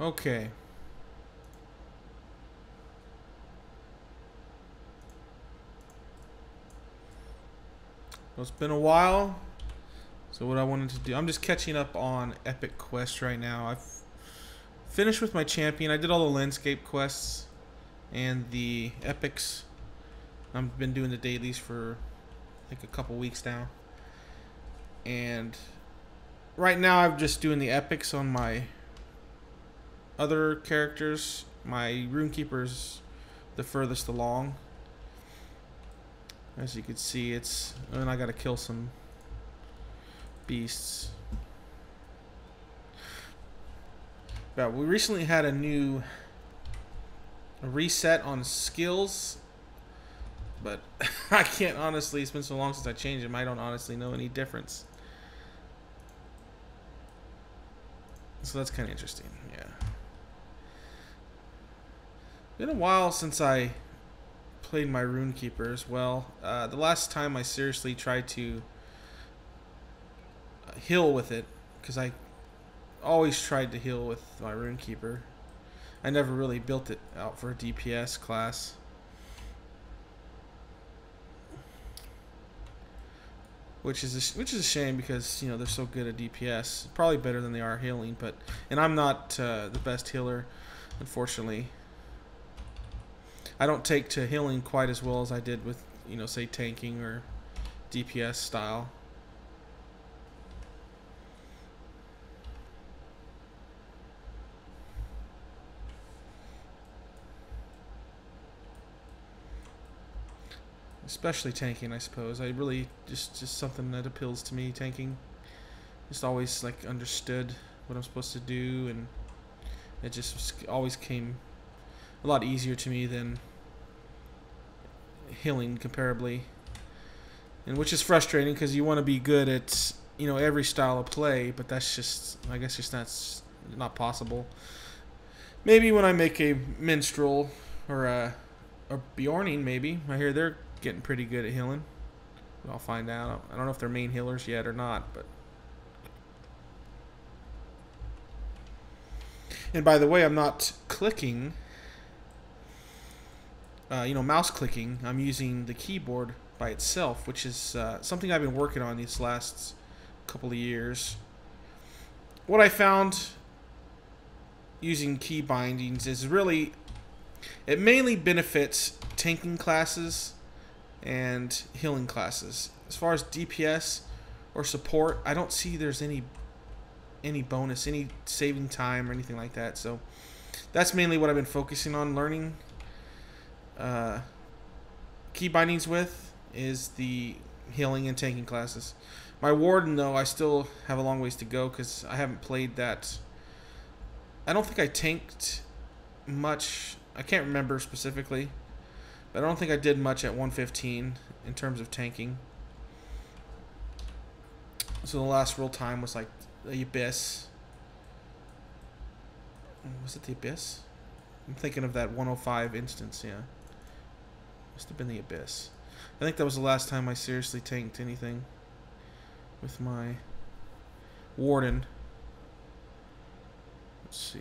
Okay. Well, it's been a while. So what I wanted to do, I'm just catching up on epic quests right now. I've finished with my champion. I did all the landscape quests and the epics. I've been doing the dailies for like a couple weeks now. And right now I'm just doing the epics on my other characters. My RuneKeeper's the furthest along. As you can see, it's... and I gotta kill some beasts. But we recently had a reset on skills. But I can't honestly, it's been so long since I changed them, I don't honestly know any difference. So that's kind of interesting, yeah. Been a while since I played my RuneKeeper as well. The last time I seriously tried to heal with it, because I always tried to heal with my RuneKeeper. I never really built it out for a DPS class. Which is a shame because, you know, they're so good at DPS. Probably better than they are healing, but... and I'm not the best healer, unfortunately. I don't take to healing quite as well as I did with, you know, say tanking or DPS style. Especially tanking, I suppose. I really just something that appeals to me, tanking. Just always like understood what I'm supposed to do, and it just always came a lot easier to me than healing comparably. And which is frustrating because you want to be good at, you know, every style of play, but that's just, I guess, just not possible. Maybe when I make a minstrel or a Bjorning, maybe. I hear they're getting pretty good at healing. I'll find out. I don't know if they're main healers yet or not, but... and by the way, I'm not clicking, you know, mouse clicking. I'm using the keyboard by itself, which is something I've been working on these last couple of years. What I found using key bindings is really, it mainly benefits tanking classes and healing classes. As far as DPS or support, I don't see there's any bonus, any saving time or anything like that. So that's mainly what I've been focusing on learning key bindings with, is the healing and tanking classes. My warden, though, I still have a long ways to go because I haven't played that. I don't think I tanked much. I can't remember specifically, but I don't think I did much at 115 in terms of tanking. So the last real time was like the Abyss. Was it the Abyss? I'm thinking of that 105 instance, yeah. Must have been the Abyss. I think that was the last time I seriously tanked anything with my warden. Let's see.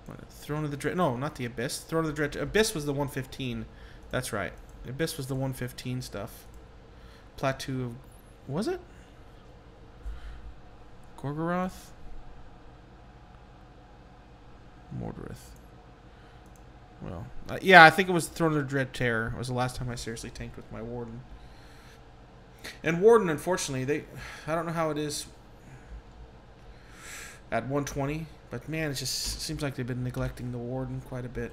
What, Throne of the Dread? No, not the Abyss. Throne of the Dread. Abyss was the 115. That's right. Abyss was the 115 stuff. Plateau of... was it? Gorgoroth? Mordorith. Well, yeah, I think it was Throne of the Dread Terror. It was the last time I seriously tanked with my warden. And warden, unfortunately, I don't know how it is at 120, but man, it just seems like they've been neglecting the warden quite a bit.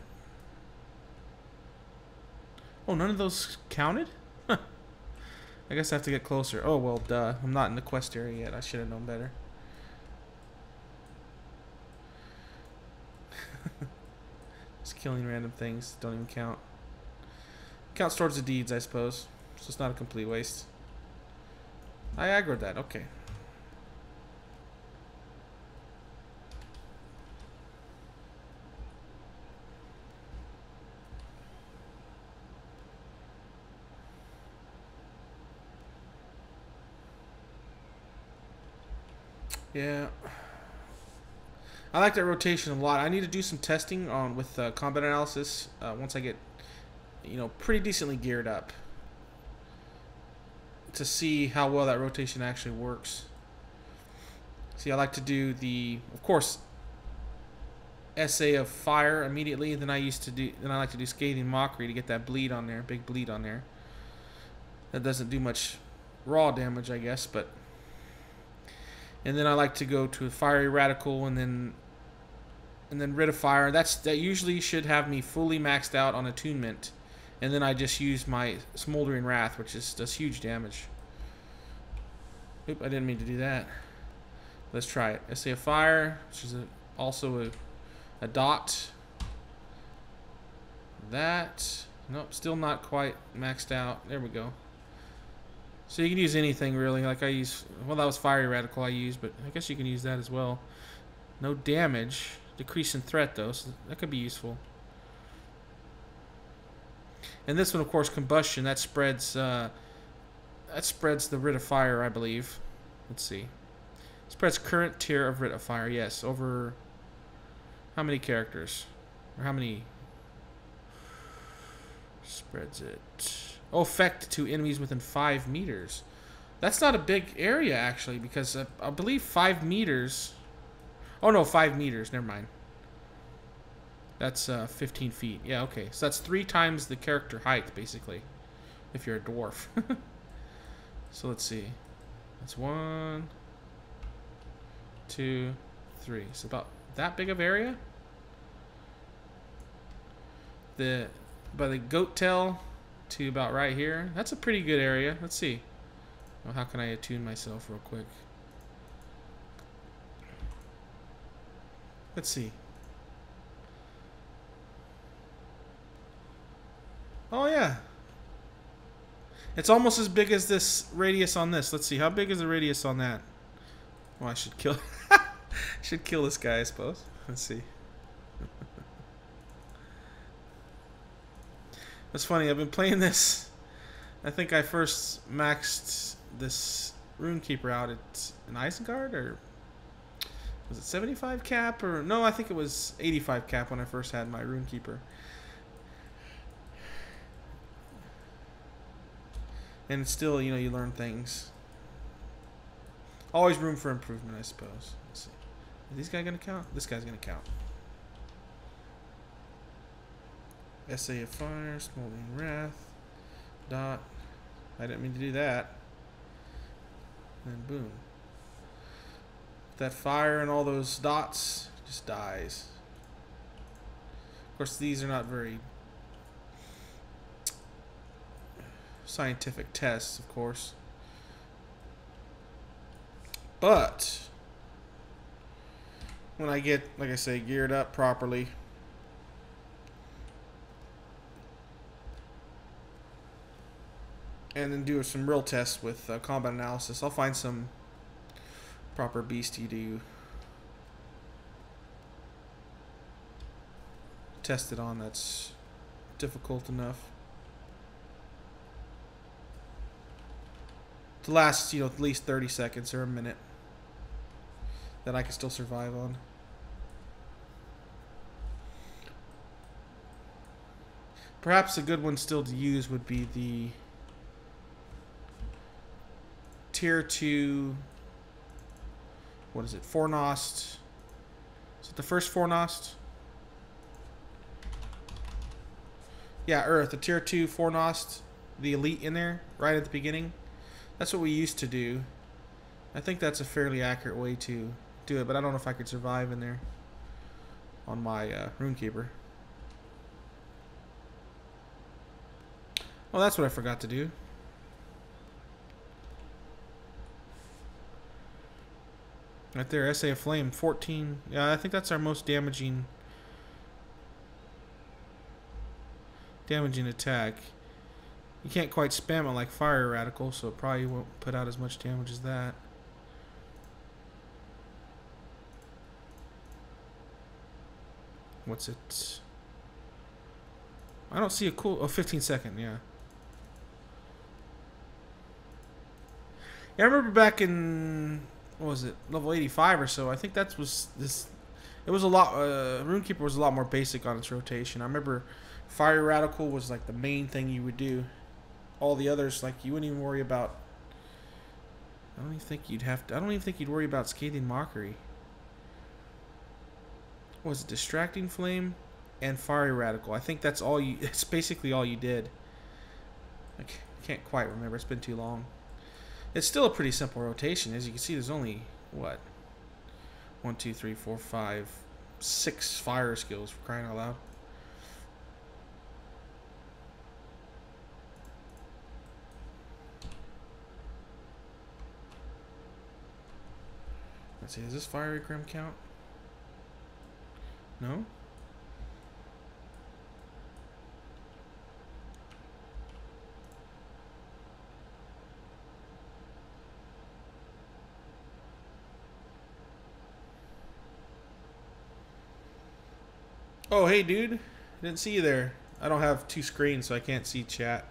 Oh, none of those counted? Huh. I guess I have to get closer. Oh, well, duh. I'm not in the quest area yet. I should have known better. Just killing random things. Don't even count. Counts towards the deeds, I suppose. So it's not a complete waste. I aggroed that. Okay. Yeah. I like that rotation a lot. I need to do some testing on with combat analysis once I get, pretty decently geared up to see how well that rotation actually works. See, I like to do of course, essay of fire immediately. Then I like to do scathing mockery to get that bleed on there, big bleed on there. That doesn't do much raw damage, I guess, and then I like to go to a fiery radical and then rid of fire. That usually should have me fully maxed out on attunement, and then I just use my smoldering wrath, which does huge damage. Oop, I didn't mean to do that. Let's try it. Essay of fire, which is also a dot. That, nope, still not quite maxed out. There we go. So you can use anything really. Like that was fiery radical I used, but I guess you can use that as well. No damage, decrease in threat though, so that could be useful. And this one, of course, combustion. That spreads the rid of fire, I believe. Let's see. Spreads current tier of rid of fire. Yes, over how many characters, or how many? Spreads it. Oh, effect to enemies within 5 meters. That's not a big area, actually, because I believe 5 meters... Oh, no, 5 meters. Never mind. That's 15 feet. Yeah, okay. So that's 3 times the character height, basically, if you're a dwarf. So let's see. That's 1, 2, 3. So about that big of area. By the goat tail to about right here. That's a pretty good area. Let's see. Well, how can I attune myself real quick? Let's see. Oh yeah. It's almost as big as this radius on this. Let's see. How big is the radius on that? Well, I should kill should kill this guy, I suppose. Let's see. That's funny. I've been playing this. I think I first maxed this RuneKeeper out at an Isengard, or was it 75 cap? Or no, I think it was 85 cap when I first had my RuneKeeper. And still, you learn things. Always room for improvement, I suppose. Let's see. Is this guy gonna count? This guy's gonna count. Essay of fire, smoldering wrath, dot. I didn't mean to do that. And boom. That fire and all those dots just dies. Of course, these are not very scientific tests, of course. But when I get, like I say, geared up properly, and then do some real tests with combat analysis, I'll find some proper beastie to test it on that's difficult enough to last, at least 30 seconds or a minute that I can still survive on. Perhaps a good one still to use would be the Tier 2, what is it, Fornost. Is it the first Fornost? Yeah, Earth, the Tier 2 Fornost, the elite in there, right at the beginning. That's what we used to do. I think that's a fairly accurate way to do it, but I don't know if I could survive in there on my RuneKeeper. Oh, that's what I forgot to do. Right there, Essay of Flame, 14. Yeah, I think that's our most damaging attack. You can't quite spam it like Fire Radical, so it probably won't put out as much damage as that. What's it? I don't see a cool... Oh, 15 second, yeah. Yeah, I remember back in... what was it, level 85 or so. I think that was this. It was a lot. RuneKeeper was a lot more basic on its rotation. I remember Fire Radical was like the main thing you would do. All the others, like, you wouldn't even worry about. I don't even think you'd have to. I don't even think you'd worry about Scathing Mockery. What was it, Distracting Flame and Fiery Radical? I think that's all you. It's basically all you did. I can't quite remember. It's been too long. It's still a pretty simple rotation. As you can see, there's only what, 1, 2, 3, 4, 5, 6 fire skills, for crying out loud. Let's see, does this Fiery Grim count? No? Oh, hey, dude. Didn't see you there. I don't have 2 screens, so I can't see chat.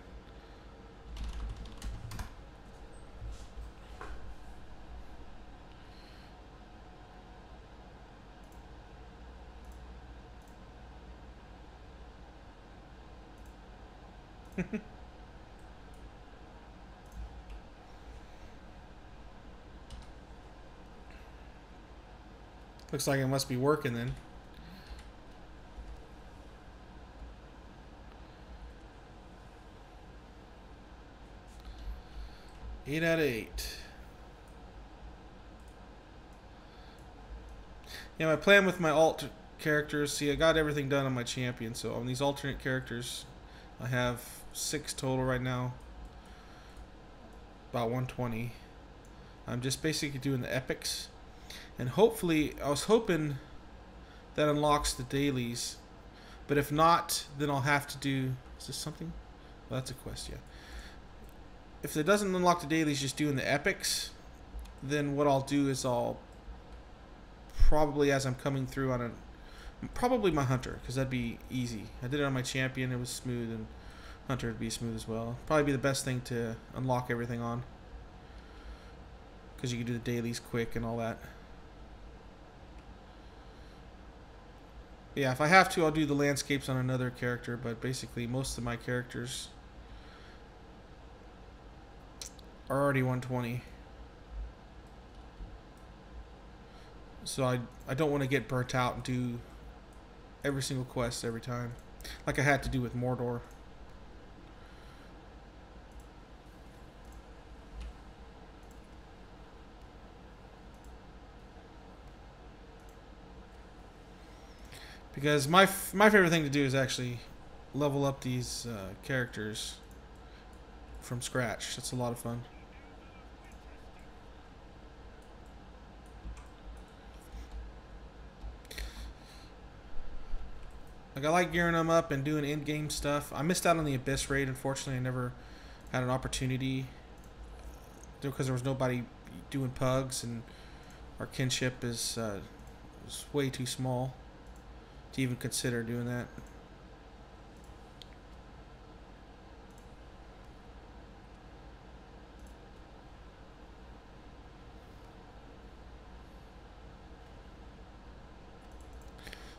Looks like it must be working then. Eight out of 8. Yeah, my plan with my alt characters. See, I got everything done on my champion, so on these alternate characters, I have 6 total right now. About 120. I'm just basically doing the epics, and hopefully, I was hoping that unlocks the dailies, but if not, then I'll have to do. Is this something? Well, that's a quest, yeah. If it doesn't unlock the dailies, just doing the epics, then what I'll do is I'll probably, as I'm coming through on probably my hunter, because that'd be easy. I did it on my champion, it was smooth, and hunter would be smooth as well. Probably be the best thing to unlock everything on, because you can do the dailies quick and all that. Yeah, if I have to, I'll do the landscapes on another character, but basically most of my characters are already 120. So I don't want to get burnt out and do every single quest every time, like I had to do with Mordor. Because my favorite thing to do is actually level up these characters from scratch. That's a lot of fun. Like, I like gearing them up and doing in-game stuff. I missed out on the Abyss raid. Unfortunately, I never had an opportunity because there was nobody doing pugs, and our kinship is way too small to even consider doing that.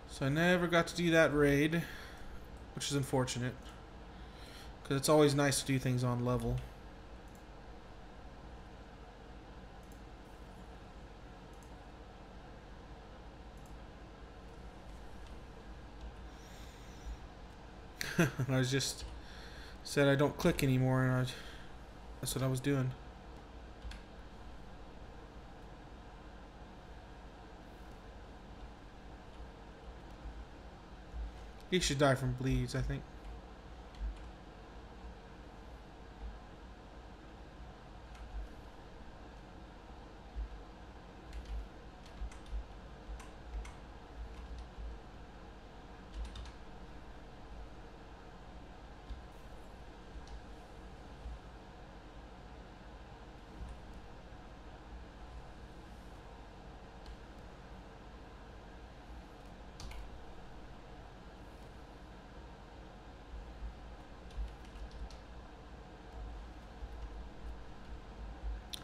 So I never got to do that raid, which is unfortunate, because it's always nice to do things on level. I was just said I don't click anymore, and that's what I was doing. He should die from bleeds, I think.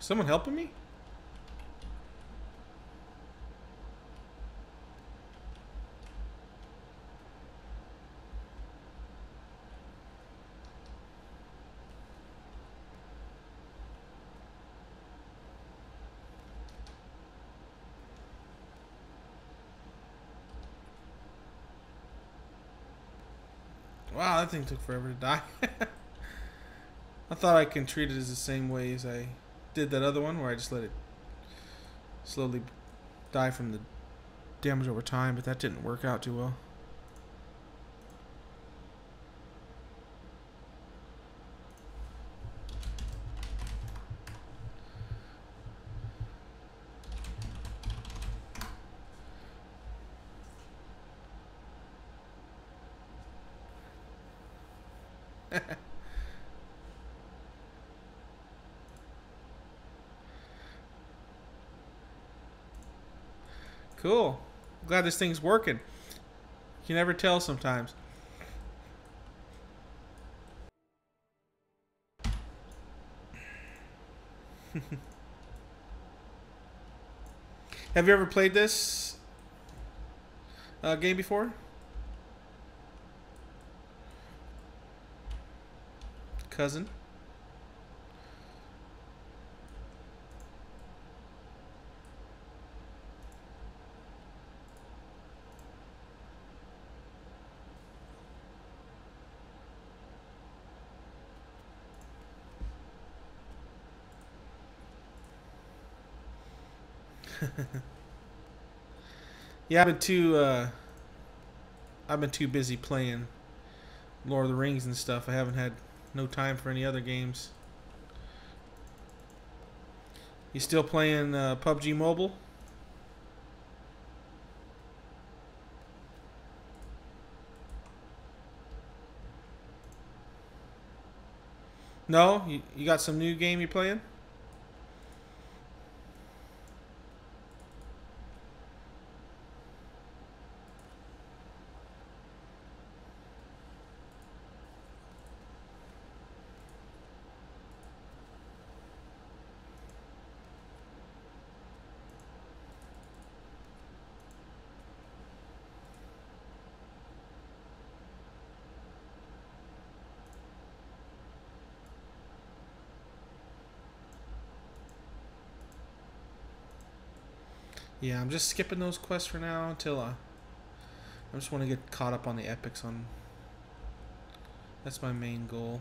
Someone helping me? Wow, that thing took forever to die. I thought I can treat it as the same way as I did that other one, where I just let it slowly die from the damage over time, but that didn't work out too well. Cool. Glad this thing's working. You can never tell sometimes. Have you ever played this game before? Cousin? Yeah, I've been too busy playing Lord of the Rings and stuff. I haven't had no time for any other games. You still playing PUBG Mobile? No? You got some new game you playing? Yeah, I'm just skipping those quests for now until I just want to get caught up on the epics. That's my main goal.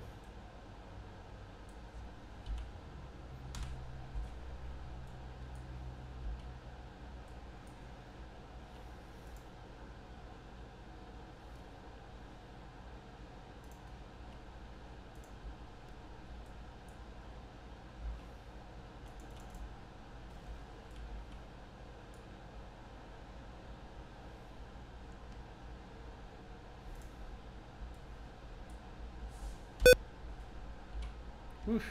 Oof.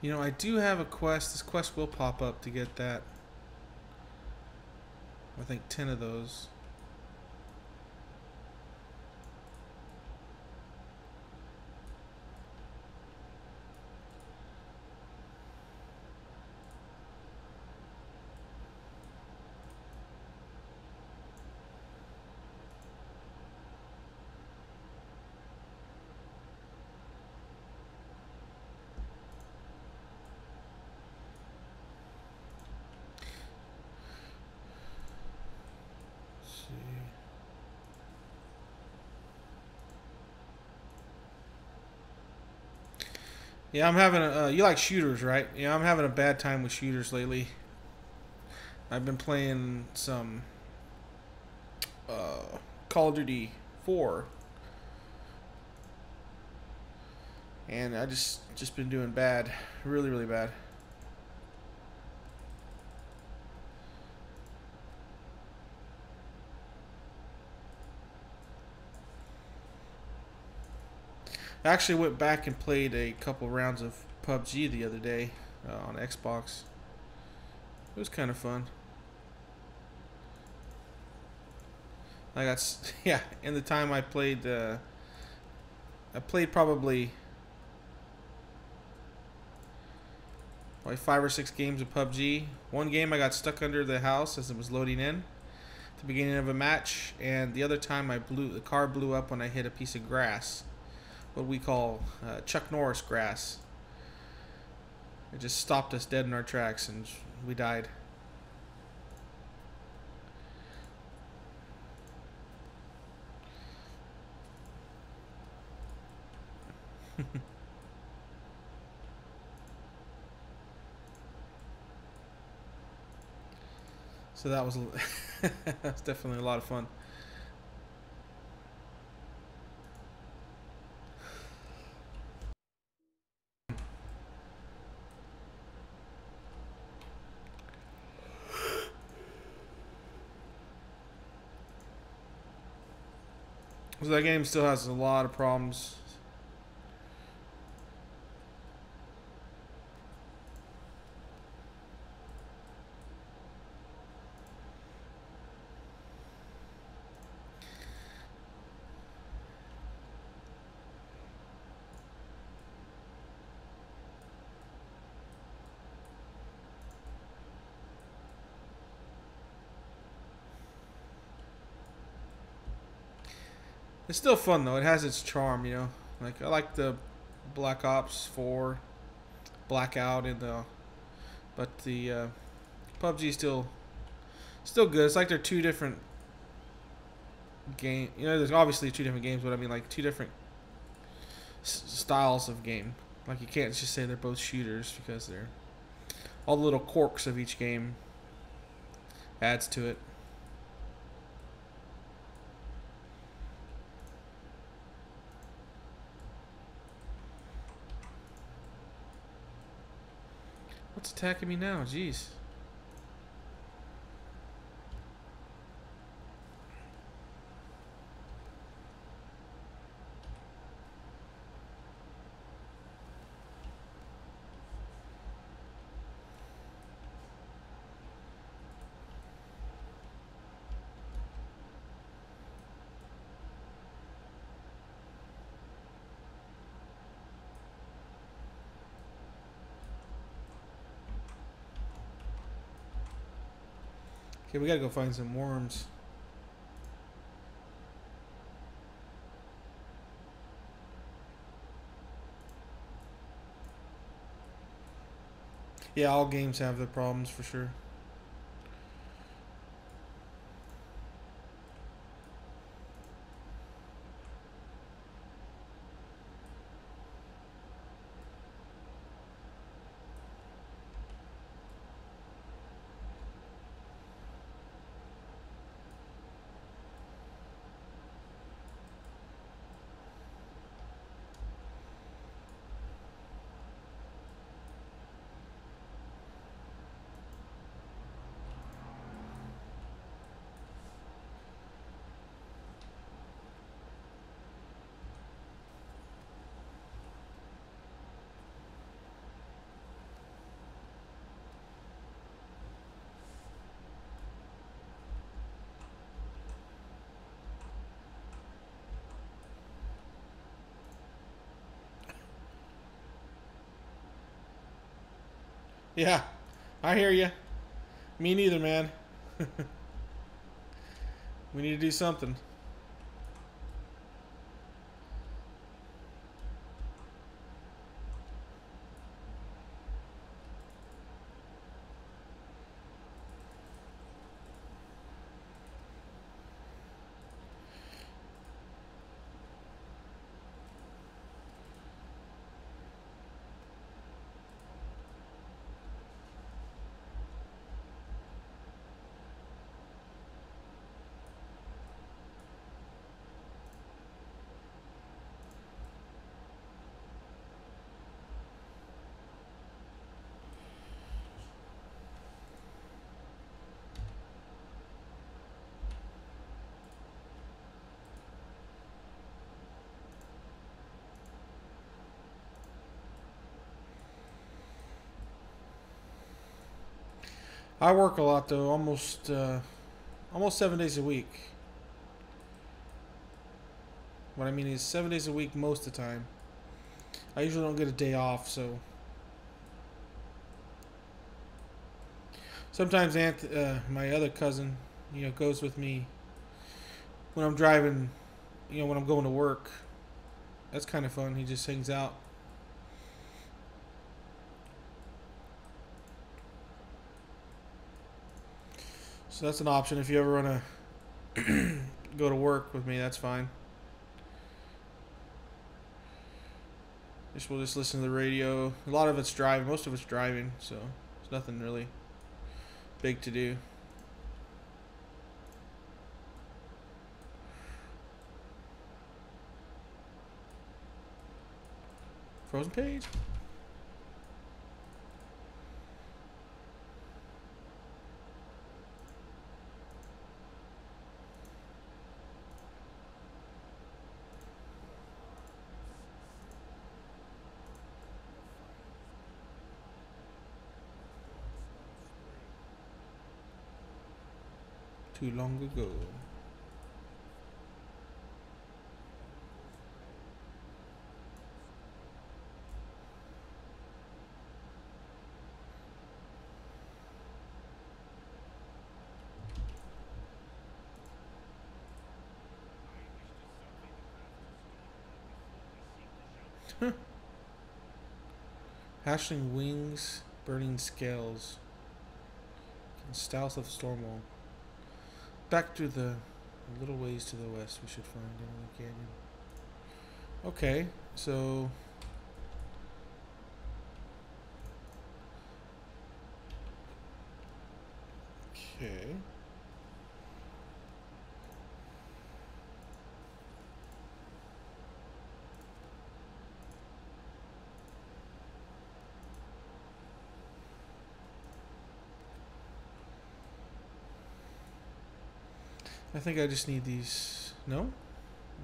You know, I do have a quest. This quest will pop up to get that. I think 10 of those. Yeah, I'm having a. You like shooters, right? Yeah, I'm having a bad time with shooters lately. I've been playing some Call of Duty 4, and I just been doing bad, really, really bad. I actually went back and played a couple rounds of PUBG the other day on Xbox. It was kind of fun. I got yeah. In the time I played probably like 5 or 6 games of PUBG. One game I got stuck under the house as it was loading in at the beginning of a match, and the other time the car blew up when I hit a piece of grass, what we call Chuck Norris grass. It just stopped us dead in our tracks and we died. So that was that's definitely a lot of fun. So that game still has a lot of problems. It's still fun though. It has its charm, you know. Like I like the Black Ops 4, Blackout, and but the PUBG still good. It's like they're two different game. You know, there's obviously two different games, but I mean like two different styles of game. Like you can't just say they're both shooters because they're all the little quirks of each game adds to it. What's attacking me now? Jeez. Okay, we gotta go find some worms. Yeah, all games have their problems for sure. Yeah, I hear you. Me neither, man. We need to do something. I work a lot though, almost 7 days a week. What I mean is 7 days a week most of the time. I usually don't get a day off, so sometimes my other cousin, you know, goes with me when I'm driving, you know, when I'm going to work. That's kind of fun. He just hangs out. So that's an option if you ever want to go to work with me. That's fine. We'll just listen to the radio. A lot of it's driving. Most of it's driving, so it's nothing really big to do. Frozen page. Too long ago. Hashling wings, burning scales. Stealth of Stormwall. Back to the a little ways to the west, we should find another canyon. Okay, so okay. I think I just need these. No?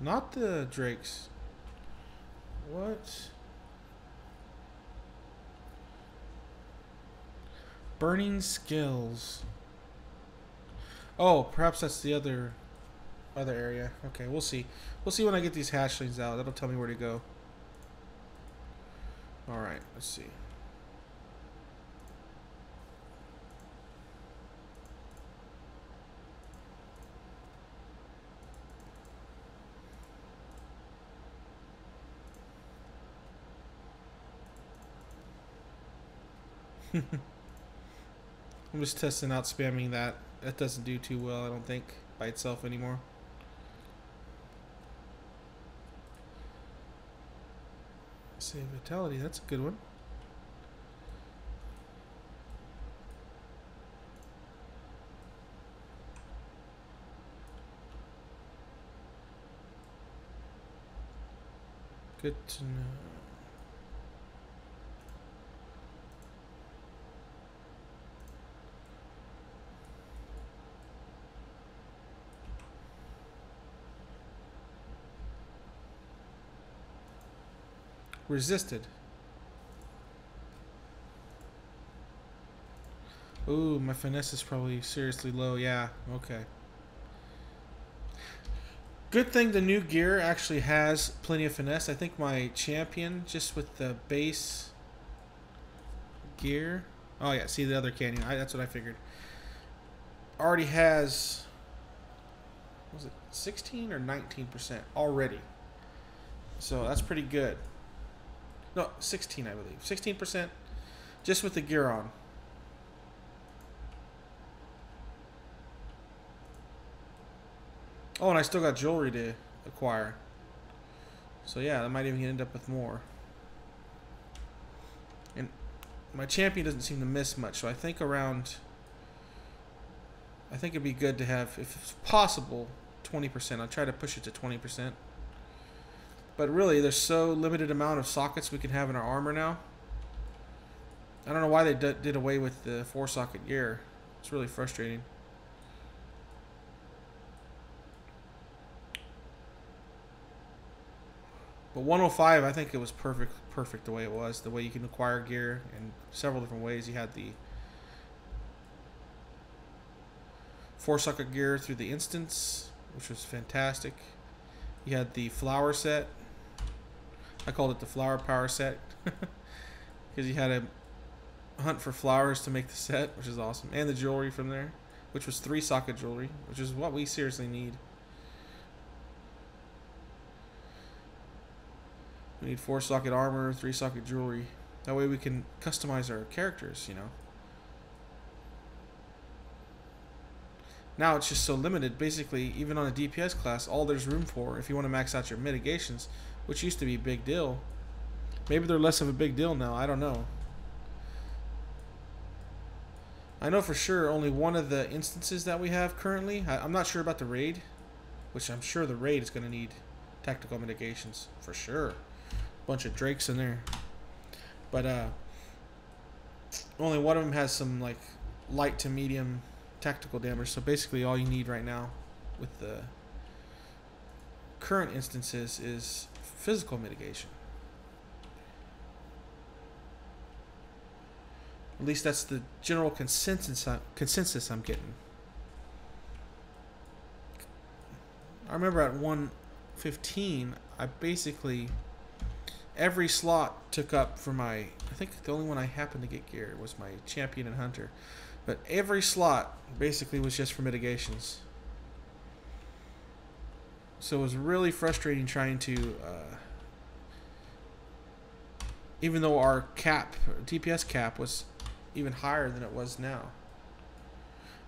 Not the drakes. What? Burning skills. Oh, perhaps that's the other area. Okay, we'll see. We'll see when I get these hatchlings out. That'll tell me where to go. Alright, let's see. I'm just testing out spamming that. That doesn't do too well, I don't think, by itself anymore. Save vitality, that's a good one. Good to know. Resisted. Ooh, my finesse is probably seriously low. Yeah, okay. Good thing the new gear actually has plenty of finesse. I think my champion, just with the base gear. Oh yeah, see the other canyon. That's what I figured. Already has, was it 16 or 19% already? So that's pretty good. No, 16 I believe. 16% just with the gear on. Oh, and I still got jewelry to acquire. So yeah, that might even end up with more. And my champion doesn't seem to miss much, so I think around... I think it'd be good to have, if it's possible, 20%. I'll try to push it to 20%. But really, there's so limited amount of sockets we can have in our armor now. I don't know why they did away with the 4-socket gear. It's really frustrating. But 105, I think it was perfect the way it was. The way you can acquire gear in several different ways. You had the 4-socket gear through the instance, which was fantastic. You had the flower set. I called it the flower power set because you had to hunt for flowers to make the set, which is awesome. And the jewelry from there, which was 3-socket jewelry, which is what we seriously need. We need 4-socket armor, 3-socket jewelry. That way we can customize our characters, you know. Now it's just so limited. Basically, even on a DPS class, all there's room for, if you want to max out your mitigations, which used to be a big deal. Maybe they're less of a big deal now. I don't know. I know for sure only one of the instances that we have currently. I'm not sure about the raid, which I'm sure the raid is going to need tactical mitigations for sure. Bunch of drakes in there. But only one of them has some like light to medium tactical damage. So basically all you need right now with the current instances is physical mitigation. At least that's the general consensus I'm getting. I remember at 115, I basically every slot took up for my. I think the only one I happened to get geared was my champion and hunter, but every slot basically was just for mitigations. So it was really frustrating trying to. Even though our cap, DPS cap, was even higher than it was now.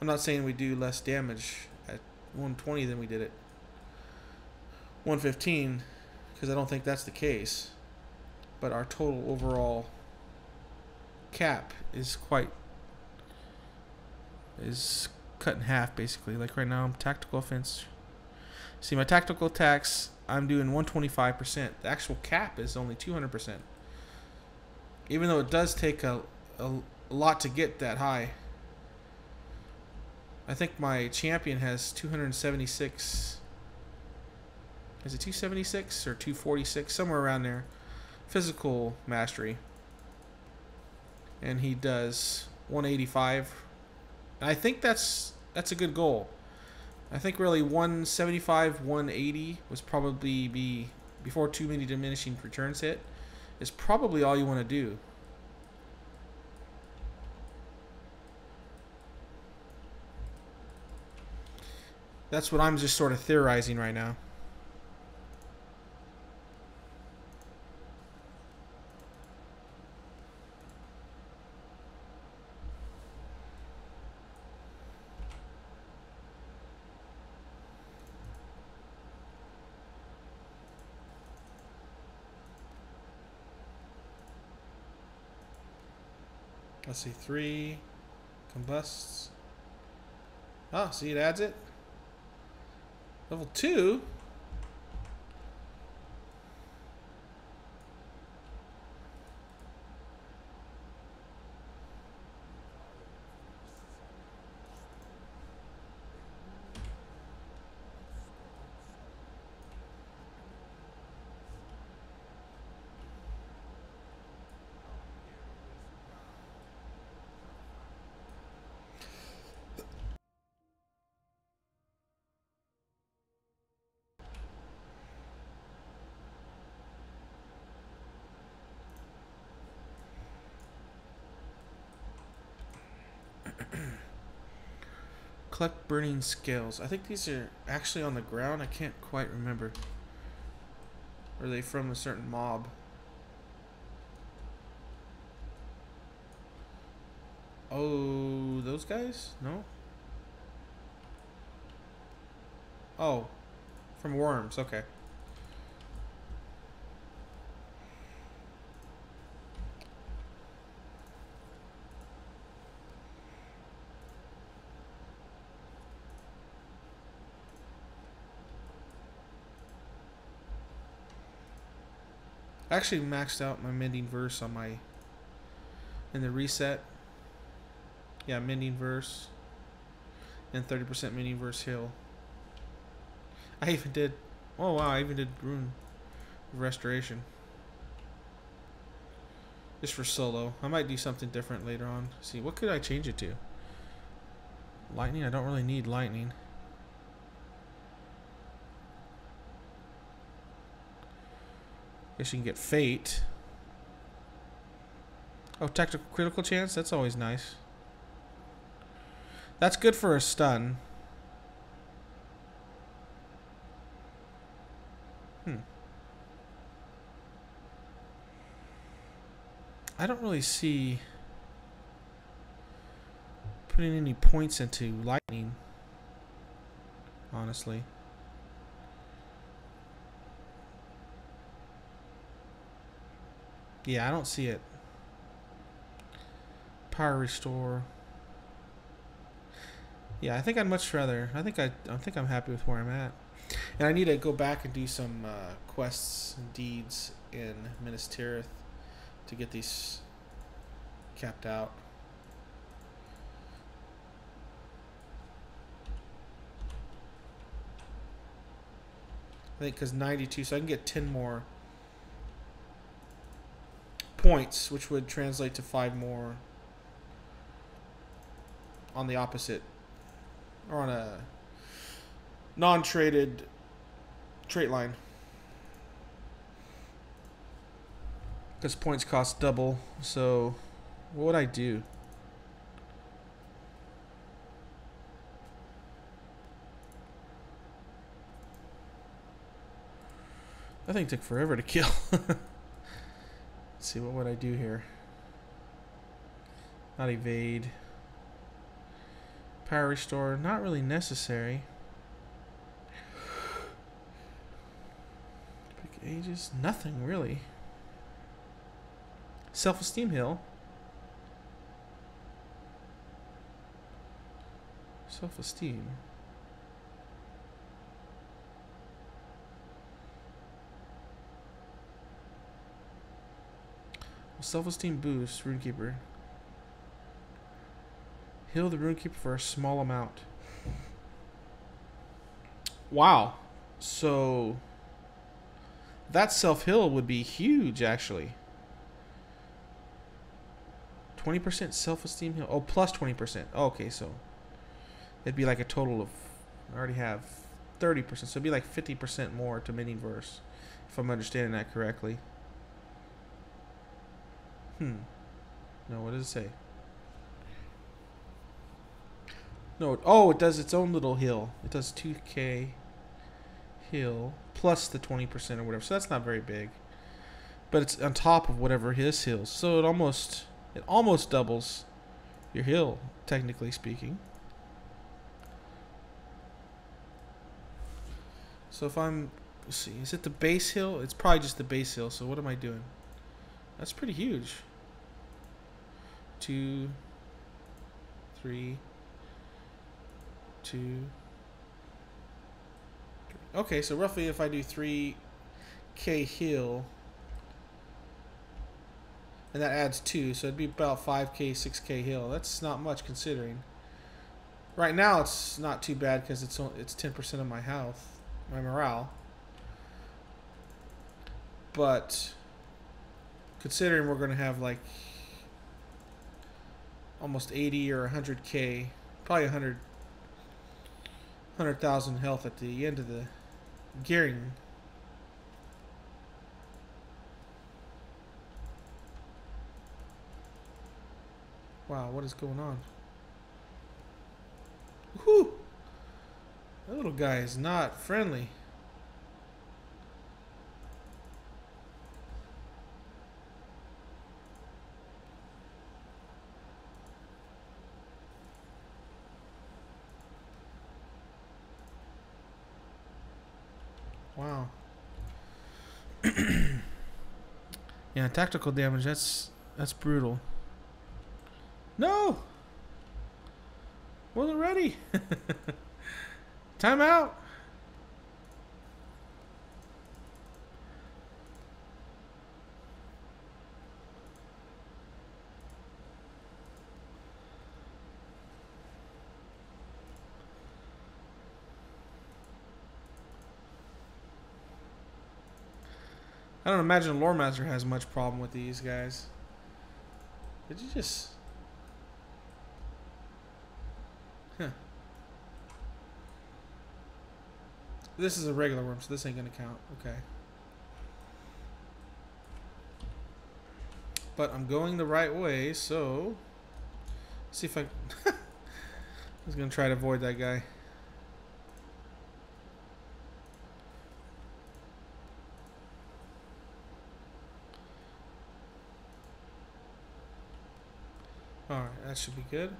I'm not saying we do less damage at 120 than we did at 115, because I don't think that's the case. But our total overall cap is cut in half basically. Like right now, I'm tactical offense. See, my tactical attacks, I'm doing 125%. The actual cap is only 200%. Even though it does take a lot to get that high. I think my champion has 276. Is it 276 or 246? Somewhere around there. Physical mastery. And he does 185. And I think that's a good goal. I think really 175, 180 was probably be before too many diminishing returns hit. Is probably all you want to do. That's what I'm just sort of theorizing right now. Let's see, 3 combusts. Ah, see, it adds it. Level 2. Collect burning scales. I think these are actually on the ground. I can't quite remember. Or are they from a certain mob? Oh, those guys? No? Oh, from worms. Okay. I actually maxed out my mending verse on my in the reset. Yeah, mending verse and 30% mending verse heal. I even did. Oh wow! I even did rune restoration just for solo. I might do something different later on. See, what could I change it to? Lightning. I don't really need lightning. Guess you can get fate. Oh, tactical critical chance. That's always nice. That's good for a stun. I don't really see putting any points into lightning. honestly. Yeah, I don't see it. Power restore. Yeah, I think I'd much rather. I think I'm happy with where I'm at. And I need to go back and do some quests and deeds in Minas Tirith to get these capped out. I think because 92, so I can get 10 more points, which would translate to 5 more on the opposite, or on a non-traded trait line. Because points cost double, so what would I do? That thing took forever to kill. Let's see, what would I do here? Not evade. Power restore, not really necessary. Pick ages, nothing really. Self-esteem heal. Self-esteem. Self-esteem boost, RuneKeeper. Heal the RuneKeeper for a small amount. Wow. So that self-heal would be huge, actually. 20% self-esteem heal. Oh, plus 20%. Oh, okay, so it'd be like a total of, I already have 30%. So it'd be like 50% more to Miniverse, if I'm understanding that correctly. No, what does it say? No, oh, it does its own little heal. It does 2k heal plus the 20% or whatever. So that's not very big. But it's on top of whatever his heals. So it almost doubles your heal, technically speaking. So if let's see, is it the base heal? It's probably just the base heal. So what am I doing? That's pretty huge. 2, 3, 2. Okay, so roughly if I do 3k heal, and that adds 2, so it'd be about 5k, 6k heal. That's not much considering. Right now it's not too bad because it's 10% of my health, my morale. But considering we're going to have like almost 80 or 100k, probably 100,000 health at the end of the gearing. Wow, what is going on? Whew! That little guy is not friendly. Wow. Yeah, tactical damage, that's brutal. No! Wasn't ready. Time out. I don't imagine Lore Master has much problem with these guys. Did you just... Huh. This is a regular worm, so this ain't gonna count. Okay. But I'm going the right way, so... see if I... I was gonna try to avoid that guy. Alright, that should be good.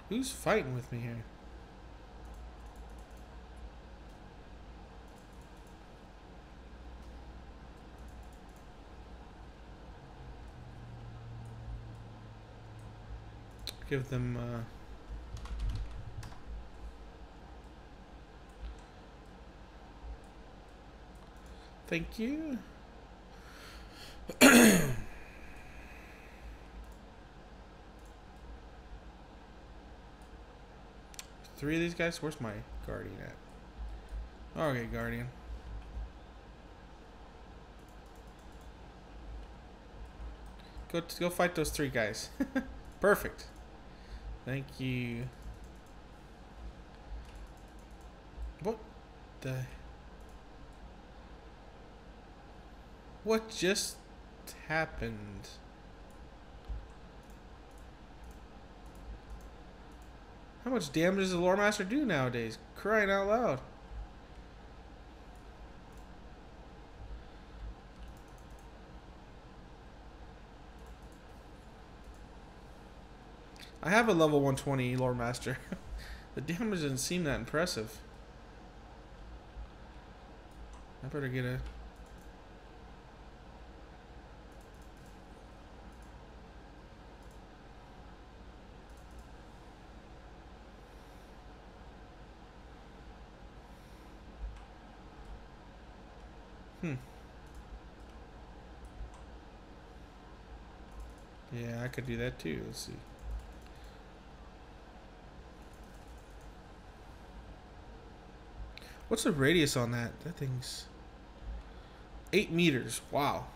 Who's fighting with me here? Give them, thank you. Three of these guys? Where's my guardian at? Okay, guardian. Go fight those three guys. Perfect. Thank you. What the... What just happened? How much damage does the Lore Master do nowadays? Crying out loud. I have a level 120 Lore Master. The damage doesn't seem that impressive. I better get a... Yeah, I could do that too. Let's see. What's the radius on that? That thing's 8 meters. Wow.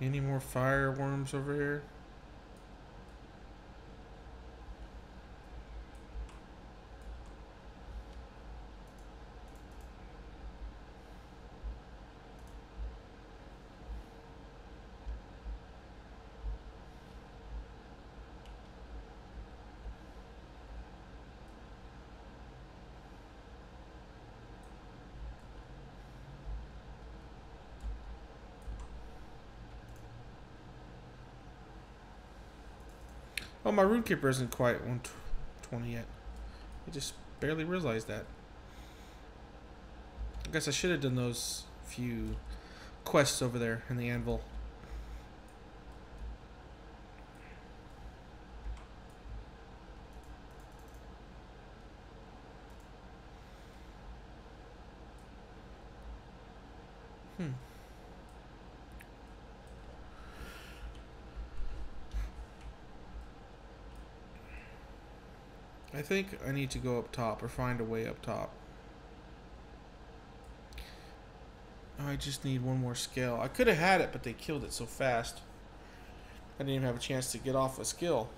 Any more fireworms over here? Oh, my RuneKeeper isn't quite 120 yet. I just barely realized that. I guess I should have done those few quests over there in the anvil. I think I need to go up top or find a way up top. I just need one more skill. I could have had it, but they killed it so fast. I didn't even have a chance to get off a skill.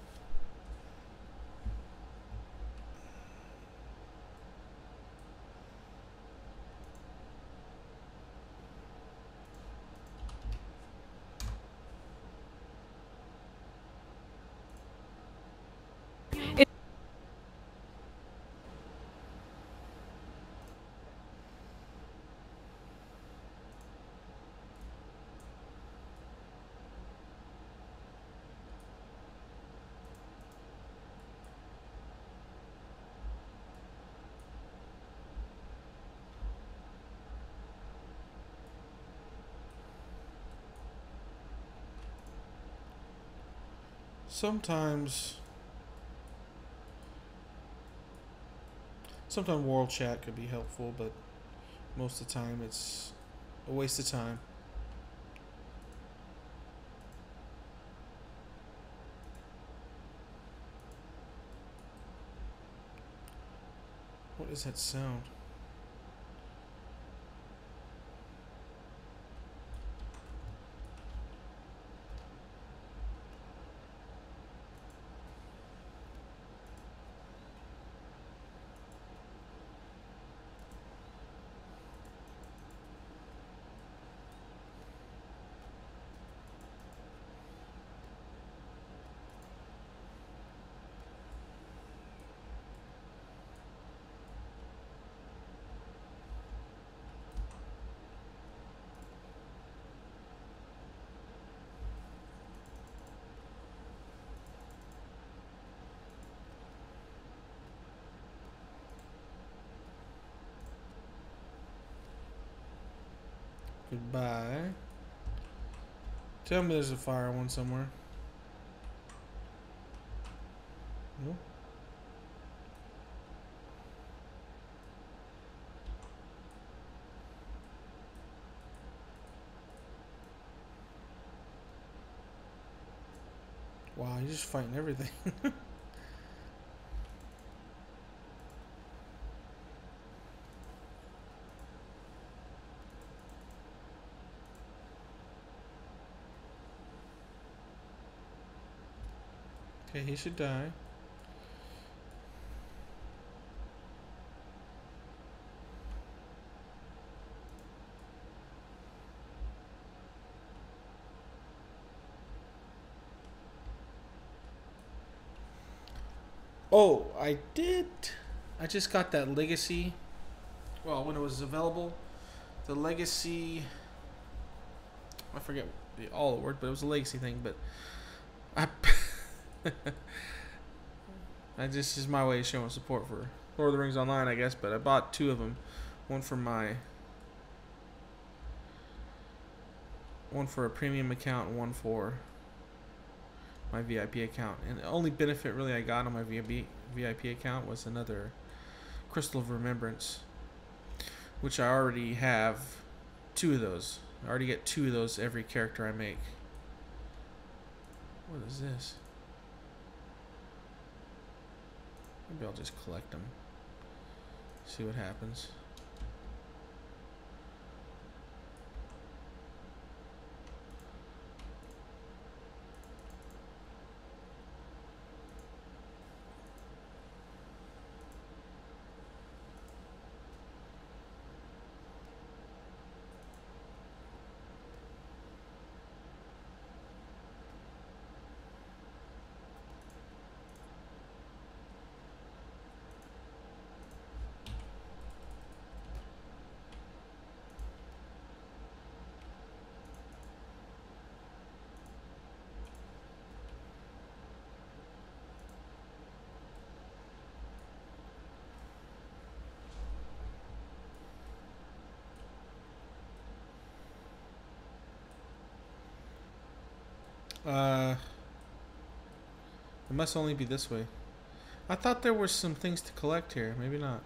Sometimes world chat could be helpful, but most of the time it's a waste of time. What is that sound? Goodbye. Tell me there's a fire one somewhere. No? Wow, you're just fighting everything. Okay, he should die. Oh, I did. I just got that legacy. Well, when it was available, the legacy. I forget all the word, but it was a legacy thing. But I, I just is my way of showing support for Lord of the Rings Online, I guess. But I bought 2 of them, one for a premium account, and one for my VIP account. And the only benefit really I got on my VIP account was another Crystal of Remembrance, which I already have 2 of those. I already get 2 of those every character I make. What is this? Maybe I'll just collect them. See what happens. It must only be this way. I thought there were some things to collect here. Maybe not.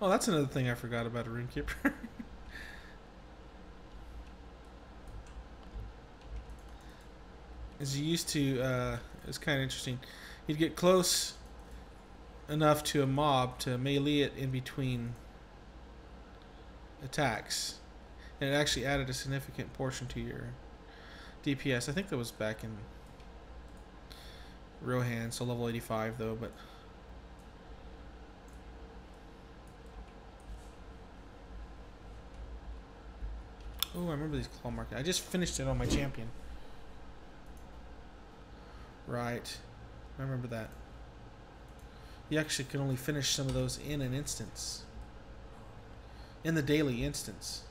Oh, that's another thing I forgot about a RuneKeeper. Is you used to, it's kind of interesting. You'd get close enough to a mob to melee it in between attacks, and it actually added a significant portion to your DPS. I think that was back in Rohan, so level 85 though, but oh, I remember these claw markers. I just finished it on my champion. Right. I remember that. You actually can only finish some of those in an instance. In the daily instance.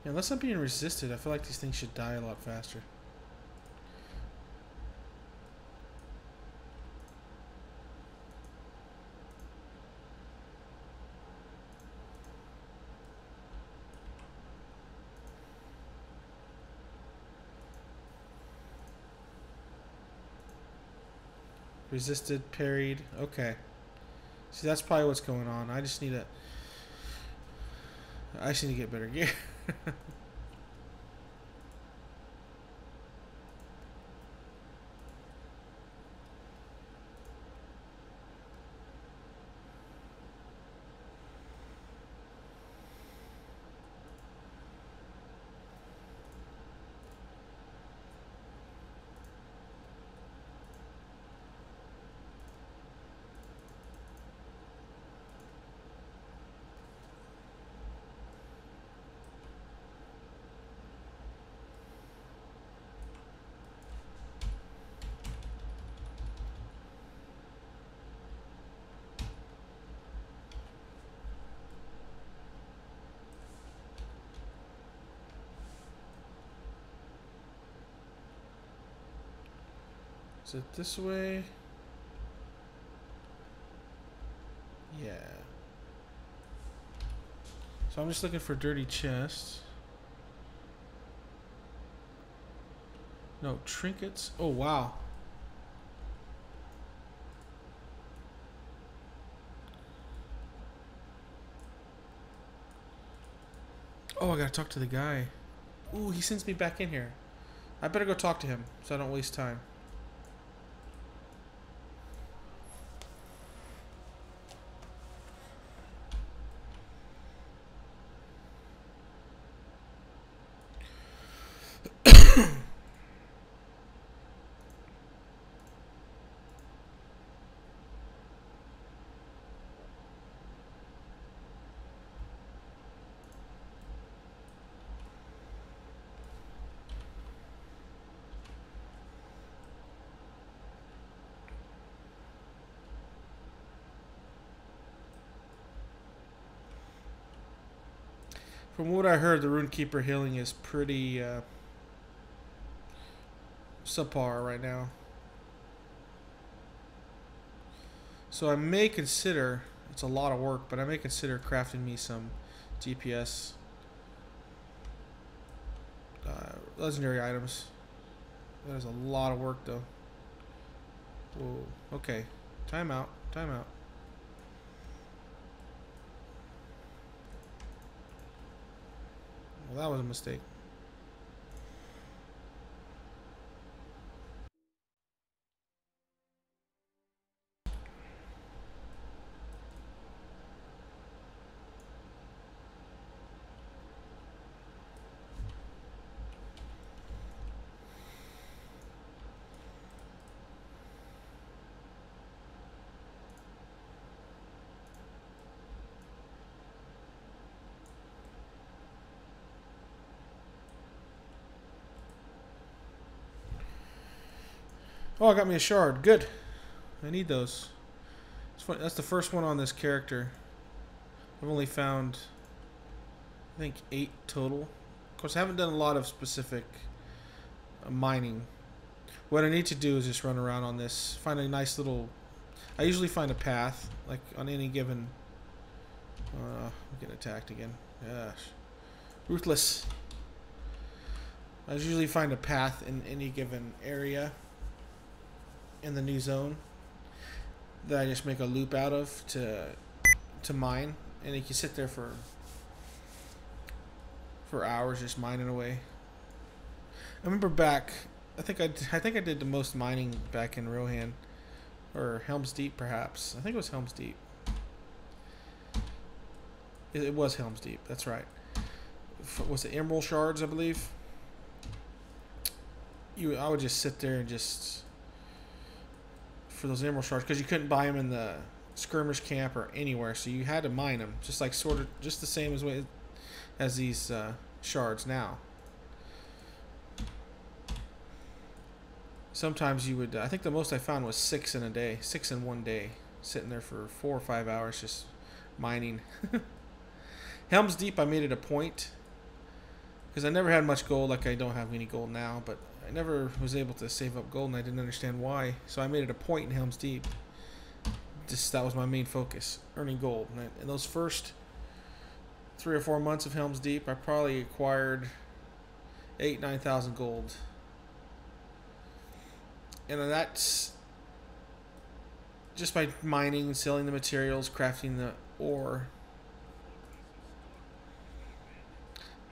Yeah, unless I'm being resisted, I feel like these things should die a lot faster. Resisted, parried. Okay. See, that's probably what's going on. I just need to get better gear. Is it this way? Yeah. So I'm just looking for dirty chests. No, trinkets. Oh, wow. Oh, I gotta talk to the guy. Ooh, he sends me back in here. I better go talk to him so I don't waste time. From what I heard, the RuneKeeper healing is pretty subpar right now. So I may consider, it's a lot of work, but I may consider crafting me some GPS legendary items. That is a lot of work though. Whoa, okay. Time out, time out. Well, that was a mistake. Oh, I got me a shard. Good. I need those. That's the first one on this character. I've only found, I think, 8 total. Of course, I haven't done a lot of specific mining. What I need to do is just run around on this, find a nice little... I usually find a path, like on any given... I'm getting attacked again. Gosh. Ruthless. I usually find a path in any given area in the new zone that I just make a loop out of to mine, and you can sit there for hours just mining away. I remember back, I think I did the most mining back in Rohan, or Helm's Deep perhaps. I think it was Helm's Deep. It was Helm's Deep. That's right. Was it Emerald Shards, I believe? I would just sit there and just for those Emerald Shards, because you couldn't buy them in the skirmish camp or anywhere, so you had to mine them, just like sort of just the same as these shards now. Sometimes you would, I think the most I found was 6 in a day, 6 in one day, sitting there for 4 or 5 hours just mining. Helm's Deep, I made it a point Because I never had much gold, like I don't have any gold now, but I never was able to save up gold, and I didn't understand why. So I made it a point in Helm's Deep. Just that was my main focus, earning gold. And in those first 3 or 4 months of Helm's Deep, I probably acquired 9,000 gold. And that's just by mining and selling the materials, crafting the ore.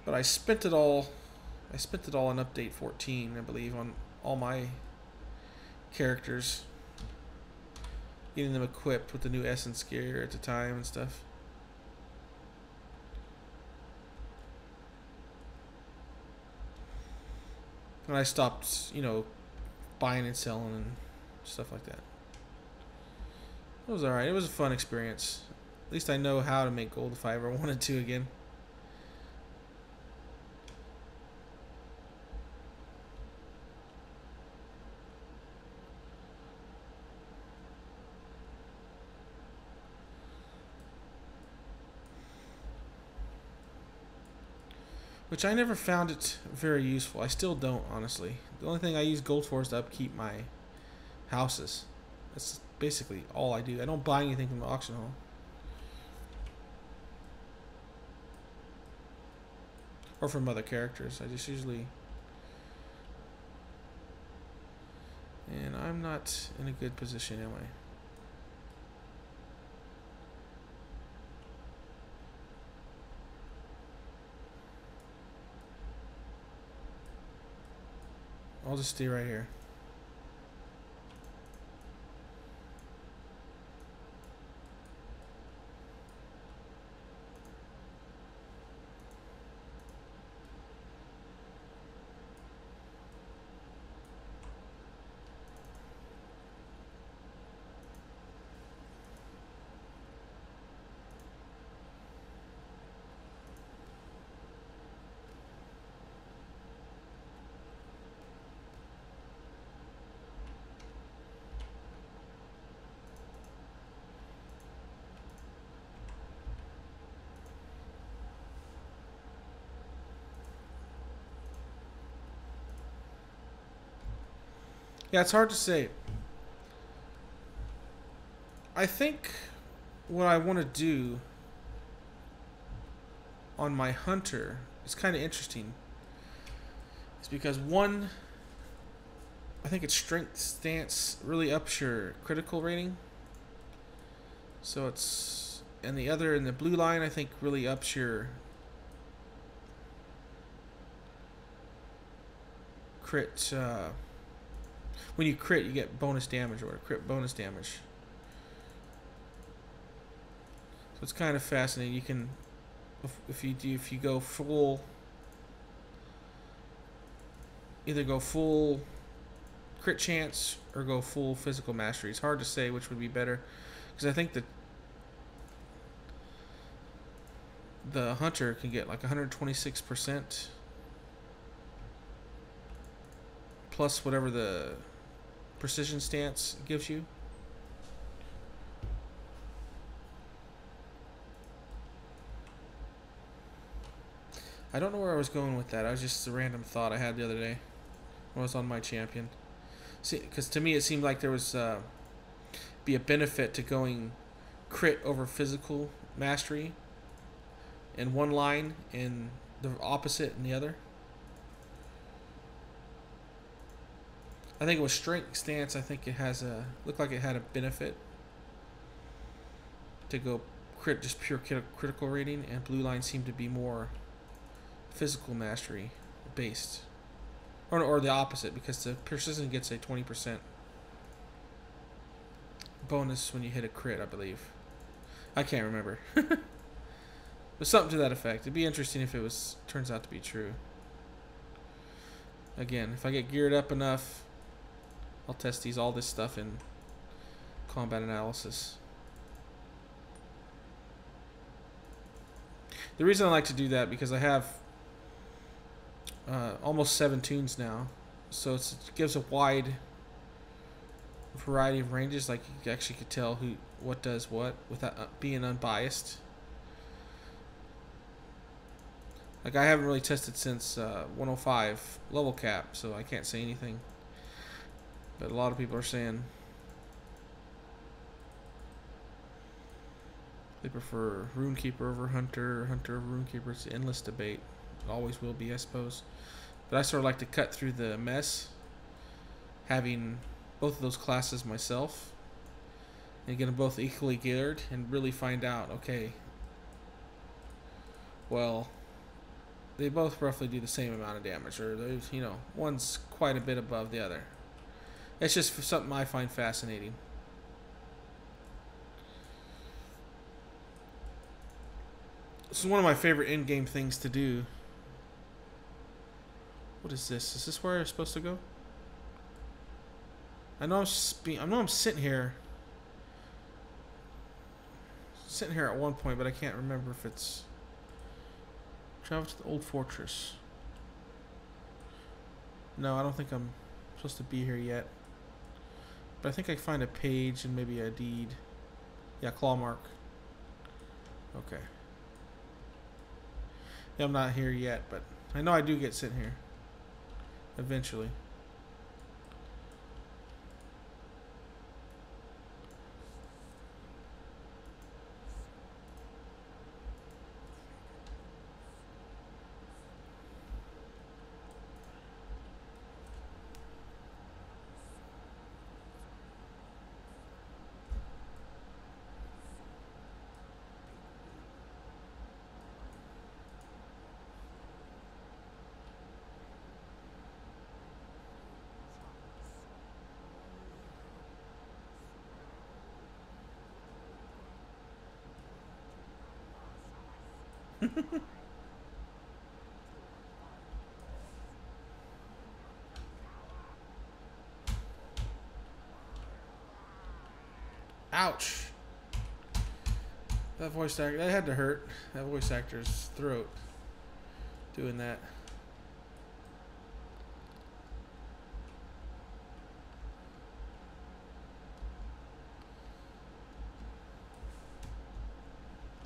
But I spent it all in update 14, I believe, on all my characters. Getting them equipped with the new essence gear at the time and stuff. And I stopped, you know, buying and selling and stuff like that. It was alright. It was a fun experience. At least I know how to make gold if I ever wanted to again. Which I never found it very useful. I still don't, honestly. The only thing I use gold for is to upkeep my houses. That's basically all I do. I don't buy anything from the auction hall. Or from other characters. I just usually... And I'm not in a good position, am I? I'll just stay right here. Yeah, it's hard to say. I think what I want to do on my hunter is kind of interesting. It's because one, I think its strength stance really ups your critical rating. So it's, and the other in the blue line, I think really ups your crit. When you crit, you get bonus damage, or crit bonus damage. So it's kind of fascinating. You can, if you go full, either go full crit chance or go full physical mastery. It's hard to say which would be better, because I think that the hunter can get like 126% plus whatever the precision stance gives you. I don't know where I was going with that. I was just a random thought I had the other day when I was on my champion. See, because to me it seemed like there was be a benefit to going crit over physical mastery in one line and the opposite in the other. I think it was strength stance. I think it has a, looked like it had a benefit to go crit, just pure critical rating, and blue line seemed to be more physical mastery based, or the opposite, because the precision gets a 20% bonus when you hit a crit, I believe. I can't remember. But something to that effect. It'd be interesting if it was turns out to be true. Again, if I get geared up enough, I'll test all this stuff in combat analysis. The reason I like to do that, because I have almost 7 tunes now, so it gives a wide variety of ranges. Like you actually could tell what does what without being unbiased. Like, I haven't really tested since 105 level cap, so I can't say anything. But a lot of people are saying they prefer RuneKeeper over Hunter, Hunter over RuneKeeper. It's an endless debate. It always will be, I suppose. But I sort of like to cut through the mess, having both of those classes myself, and get them both equally geared, and really find out, okay, well, they both roughly do the same amount of damage, or there's, you know, one's quite a bit above the other. It's just something I find fascinating. This is one of my favorite in-game things to do. What is this? Is this where I'm supposed to go? I know I'm sitting here at one point, but I can't remember if it's travel to the old fortress. No, I don't think I'm supposed to be here yet. But I think I find a page and maybe a deed. Yeah, claw mark. Okay. Yeah, I'm not here yet, but I know I do get sent here. Eventually. Ouch. That voice actor, that had to hurt. That voice actor's throat doing that.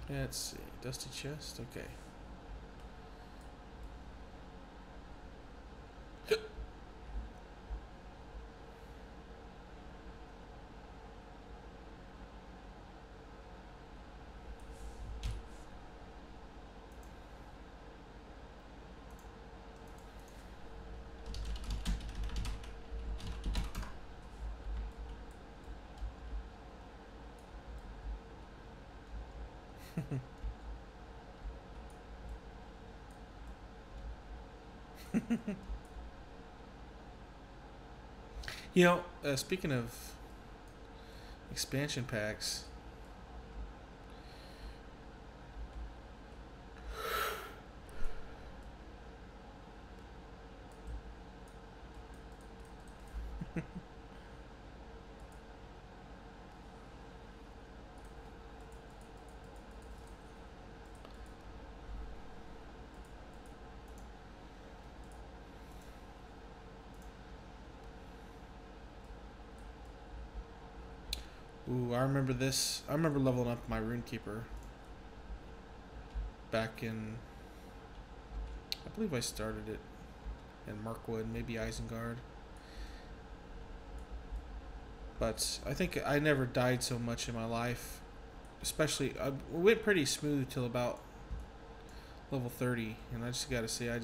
Let's see. Dusty chest. Okay. You know, speaking of expansion packs, ooh, I remember this. I remember leveling up my RuneKeeper back in, I believe I started it in Markwood, maybe Isengard. But I think I never died so much in my life. Especially, I went pretty smooth till about level 30, and I just gotta say, I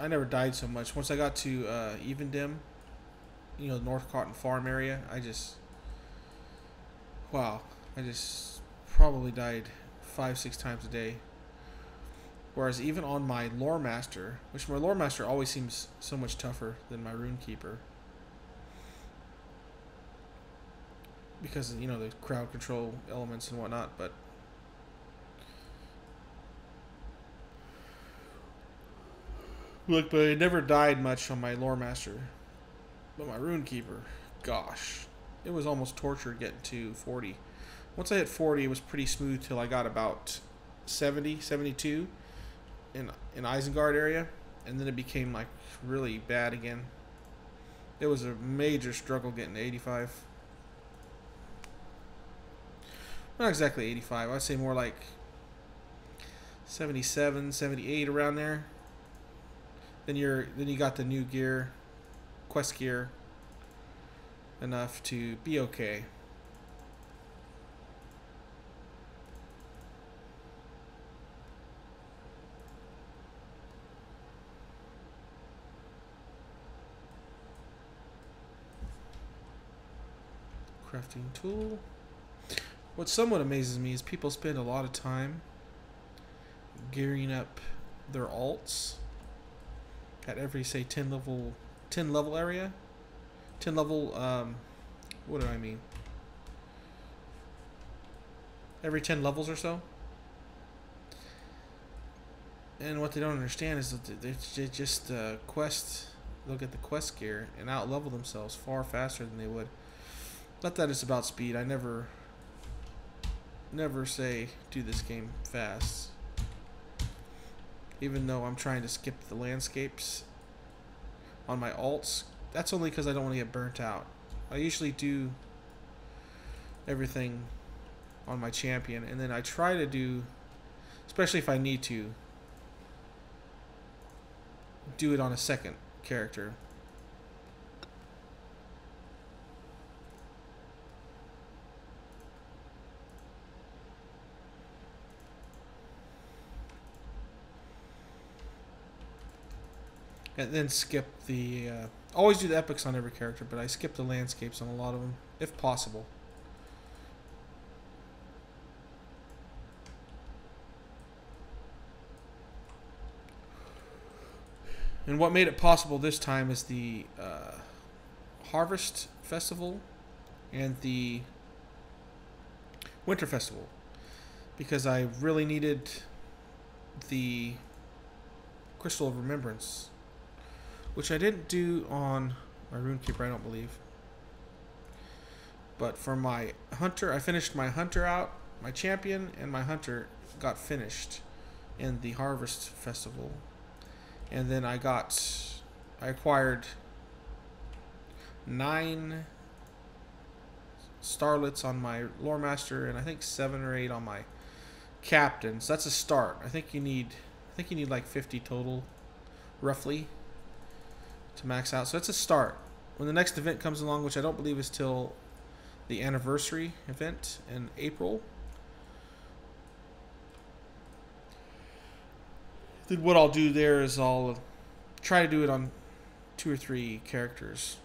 never died so much. Once I got to Evendim, you know, North Cotton Farm area, wow, I just probably died 5-6 times a day. Whereas even on my Lore Master, which my Lore Master always seems so much tougher than my RuneKeeper, because, you know, the crowd control elements and whatnot, but look, but I never died much on my Lore Master. But my RuneKeeper, gosh, it was almost torture getting to 40. Once I hit 40, it was pretty smooth till I got about 70, 72 in Isengard area, and then it became like really bad again. It was a major struggle getting to 85. Not exactly 85. I'd say more like 77, 78 around there. Then you got the new gear, quest gear, enough to be okay. Crafting tool. What somewhat amazes me is people spend a lot of time gearing up their alts at every, say, 10 level area. 10 level, what do I mean? Every 10 levels or so. And what they don't understand is that they just they'll get the quest gear and out level themselves far faster than they would. Not that it's about speed. I never say do this game fast. Even though I'm trying to skip the landscapes on my alts, that's only because I don't want to get burnt out. I usually do everything on my champion, and then I try to do, especially if I need to, do it on a second character. And then skip the... always do the epics on every character, but I skip the landscapes on a lot of them, if possible. And what made it possible this time is the Harvest Festival and the Winter Festival. Because I really needed the Crystal of Remembrance, which I didn't do on my RuneKeeper, I don't believe. But for my Hunter, I finished my Hunter out. My Champion and my Hunter got finished in the Harvest Festival. And then I acquired 9 Starlets on my Lore Master, and I think 7 or 8 on my Captain. So that's a start. I think you need like 50 total, roughly, to max out. So it's a start. When the next event comes along, which I don't believe is till the anniversary event in April, then what I'll do there is I'll try to do it on 2 or 3 characters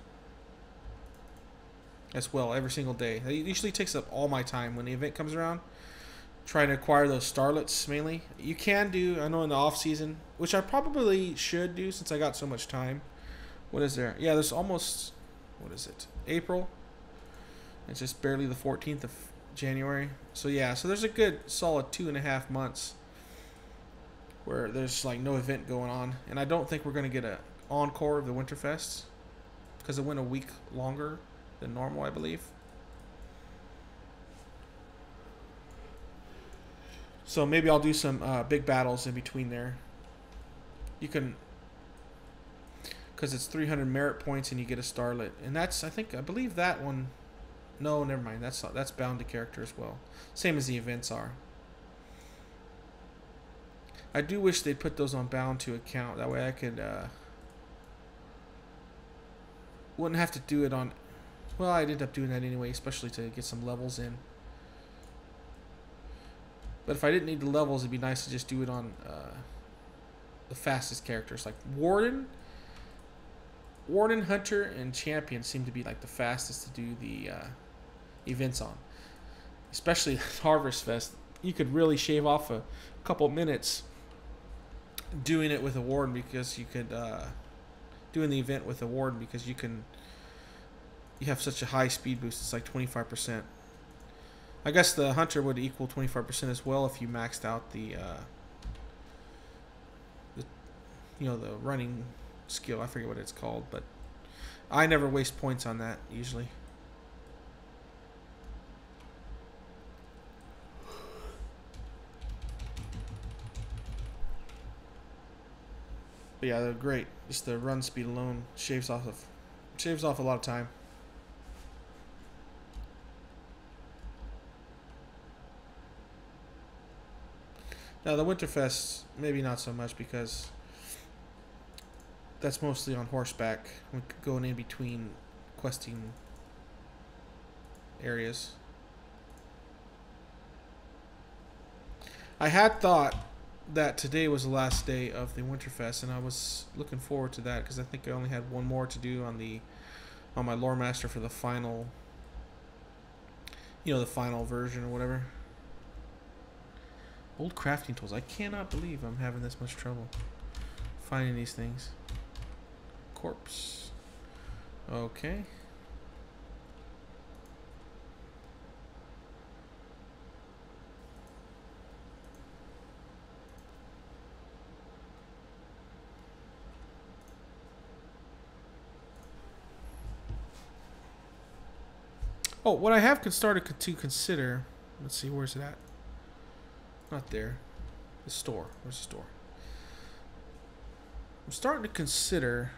as well every single day. It usually takes up all my time when the event comes around, trying to acquire those Starlets mainly. You can do, I know, in the off season, which I probably should do since I got so much time. What is there? Yeah, there's almost, what is it, April? It's just barely the 14th of January. So yeah, so there's a good solid 2.5 months where there's like no event going on. And I don't think we're going to get an encore of the Winterfest because it went a week longer than normal, I believe. So maybe I'll do some big battles in between there. You can, because it's 300 merit points and you get a Starlet. And that's, I believe that one, no, never mind. That's bound to character as well. Same as the events are. I do wish they'd put those on bound to account. That way I could, wouldn't have to do it on, well, I'd end up doing that anyway, especially to get some levels in. But if I didn't need the levels, it'd be nice to just do it on the fastest characters. Like Warden, Hunter, and Champion seem to be like the fastest to do the events on. Especially Harvest Fest. You could really shave off a couple minutes doing it with a Warden, because you could doing the event with a Warden, because you have such a high speed boost. It's like 25%. I guess the Hunter would equal 25% as well if you maxed out the running skill. I forget what it's called, but I never waste points on that usually. But yeah, they're great. Just the run speed alone shaves off a lot of time. Now the Winterfest, maybe not so much because that's mostly on horseback, going in between questing areas. I had thought that today was the last day of the Winterfest, and I was looking forward to that because I think I only had one more to do on my lore master for the final, the final version or whatever. Old crafting tools. I cannot believe I'm having this much trouble finding these things. Corpse. Okay. Oh, what I have started to consider. Let's see, where's it at? Not there. The store. Where's the store? I'm starting to consider,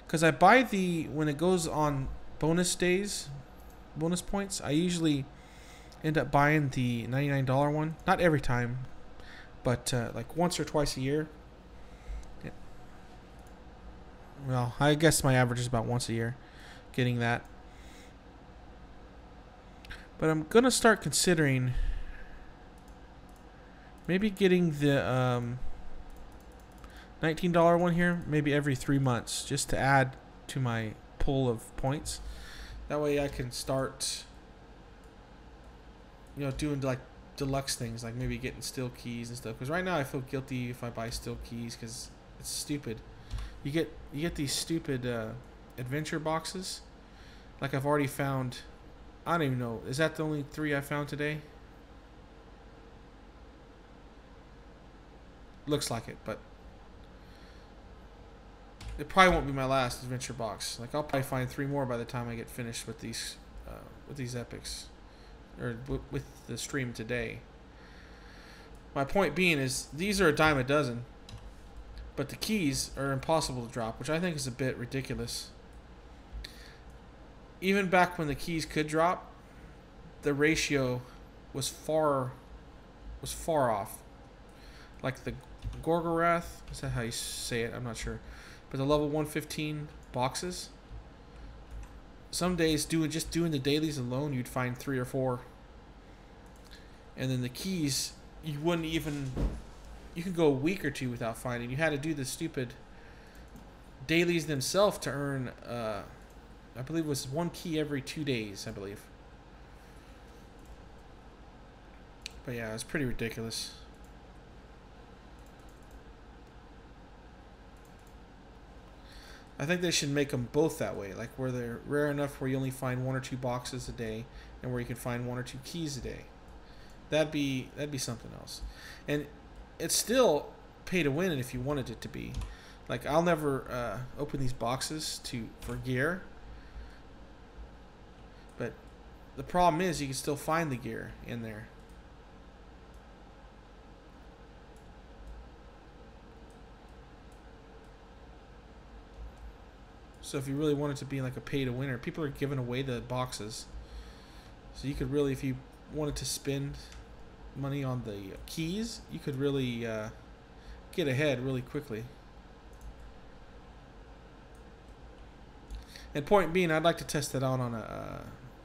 because I buy when it goes on bonus days, bonus points, I usually end up buying the $99 one. Not every time, but like once or twice a year. Yeah. Well, I guess my average is about once a year getting that. But I'm going to start considering maybe getting the $19 one here, maybe every 3 months, just to add to my pool of points. That way I can start, doing like deluxe things, like maybe getting steel keys and stuff. Because right now I feel guilty if I buy steel keys because it's stupid. You get these stupid adventure boxes. Like I've already found, I don't even know, is that the only 3 I found today? Looks like it, but it probably won't be my last adventure box. Like I'll probably find 3 more by the time I get finished with these epics, or with the stream today. My point being is these are a dime a dozen, but the keys are impossible to drop, which I think is a bit ridiculous. Even back when the keys could drop, the ratio was far off. Like the Gorgorath, is that how you say it? I'm not sure. But the level 115 boxes, some days just doing the dailies alone, you'd find 3 or 4. And then the keys, you could go a week or 2 without finding. You had to do the stupid dailies themselves to earn, I believe it was 1 key every 2 days, I believe. But yeah, it's pretty ridiculous. I think they should make them both that way, like where they're rare enough where you only find 1 or 2 boxes a day, and where you can find 1 or 2 keys a day. That'd be something else. And it's still pay to win if you wanted it to be. Like I'll never open these boxes for gear, but the problem is you can still find the gear in there. So if you really wanted to be like a pay to winner, people are giving away the boxes. So you could really, if you wanted to spend money on the keys, you could really get ahead really quickly. And point being, I'd like to test it out on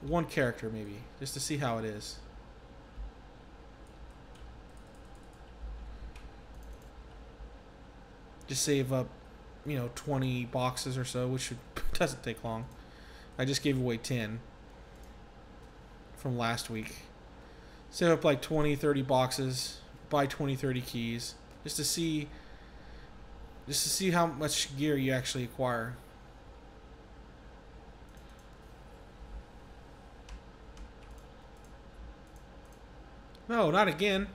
one character maybe, just to see how it is. Just save up 20 boxes or so, which doesn't take long. I just gave away 10 from last week. Save up like 20, 30 boxes, buy 20, 30 keys, just to see how much gear you actually acquire. No, not again.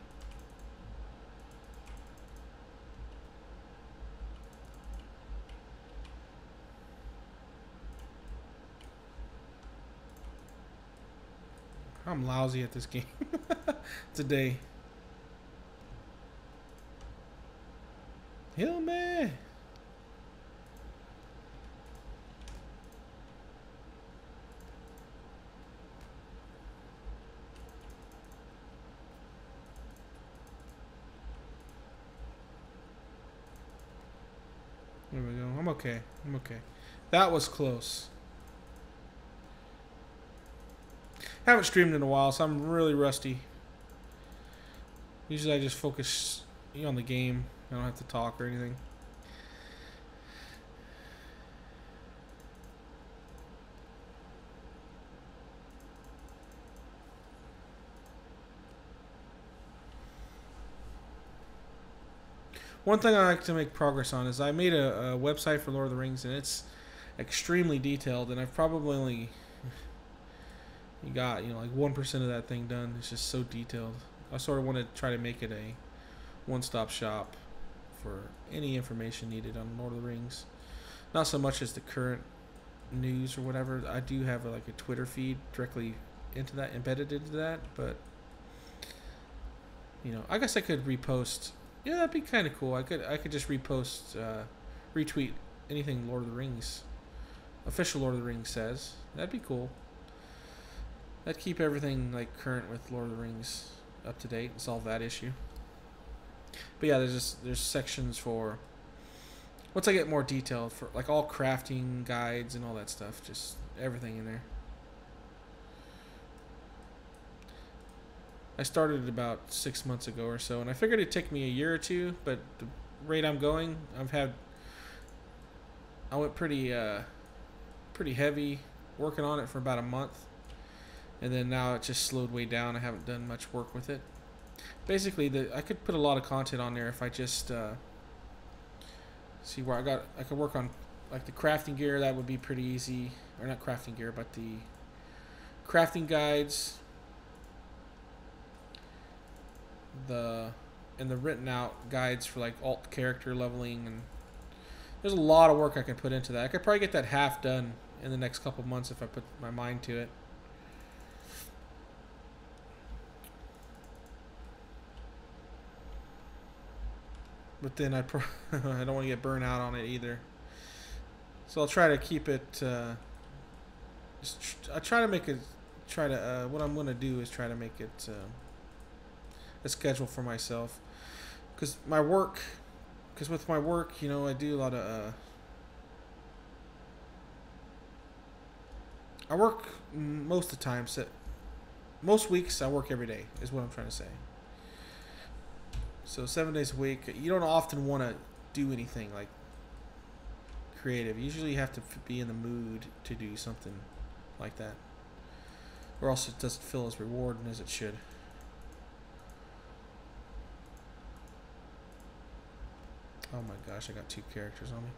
I'm lousy at this game today. Heal me. There we go. I'm okay. I'm okay. That was close. Haven't streamed in a while, so I'm really rusty. Usually I just focus on the game. I don't have to talk or anything. One thing I like to make progress on is I made a website for Lord of the Rings, and it's extremely detailed, and I've probably only got like 1% of that thing done. It's just so detailed. I sort of want to try to make it a one-stop shop for any information needed on Lord of the Rings. Not so much as the current news or whatever. I do have like a Twitter feed directly into that, embedded into that, but I guess I could repost. Yeah, that'd be kind of cool. I could just repost, retweet anything Lord of the Rings, official Lord of the Rings says. That'd be cool. That'd keep everything like current with Lord of the Rings up to date and solve that issue. But yeah, there's sections for once I get more detailed for like all crafting guides and all that stuff, just everything in there. I started it about 6 months ago or so, and I figured it'd take me a year or two, but the rate I'm going, I went pretty heavy working on it for about a month, and then now it just slowed way down. I haven't done much work with it. Basically, I could put a lot of content on there if I just see where I could work on like the crafting gear. That would be pretty easy, or not crafting gear, but the crafting guides. And the written out guides for like alt character leveling, and there's a lot of work I can put into that. I could probably get that half done in the next couple months if I put my mind to it. But then I don't want to get burnt out on it either. So I'll try to keep it. I try to make it. What I'm gonna do is try to make it a schedule for myself, because with my work, I do a lot of. I work most of the time. Most weeks I work every day is what I'm trying to say. So 7 days a week, you don't often want to do anything like creative. Usually you have to be in the mood to do something like that, or else it doesn't feel as rewarding as it should. Oh my gosh, I got 2 characters on me.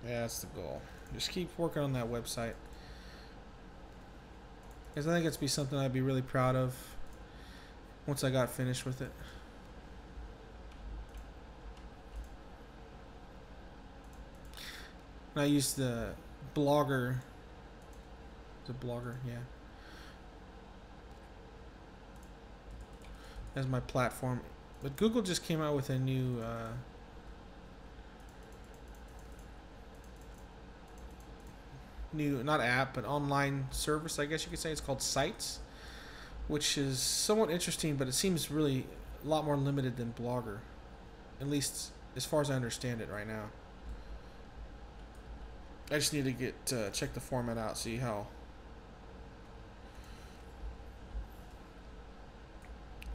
Yeah, that's the goal. Just keep working on that website, because I think it's be something I'd be really proud of once I got finished with it. And I used the blogger. The blogger, yeah, as my platform. But Google just came out with a new not app, but online service, I guess you could say. It's called Sites, which is somewhat interesting, but it seems really a lot more limited than Blogger, at least as far as I understand it right now. I just need to check the format out, see how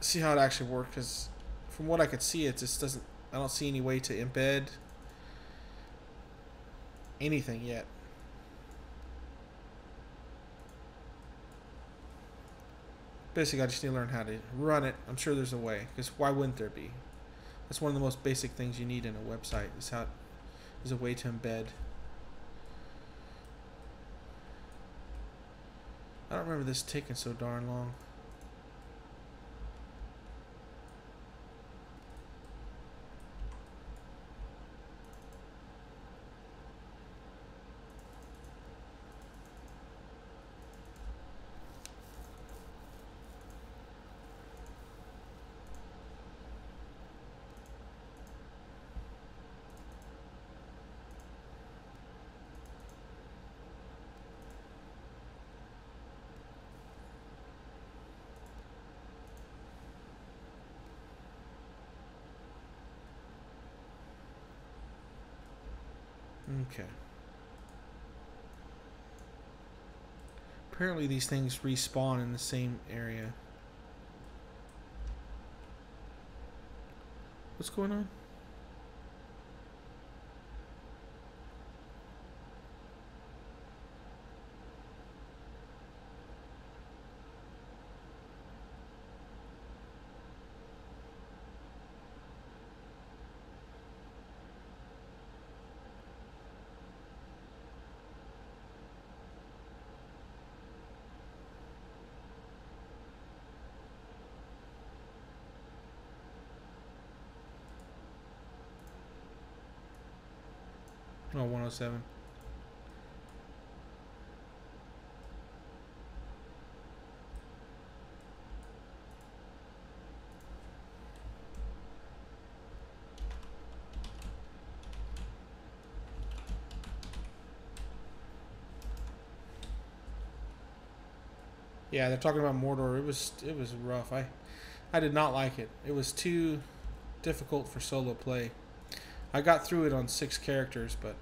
it actually works, because from what I could see, it just doesn't. I don't see any way to embed anything yet. Basically, I just need to learn how to run it. I'm sure there's a way, because why wouldn't there be? That's one of the most basic things you need in a website, is a way to embed. I don't remember this taking so darn long. Okay. Apparently these things respawn in the same area. What's going on? Oh, 107. Yeah, they're talking about Mordor. It was rough. I did not like it. It was too difficult for solo play. I got through it on 6 characters, but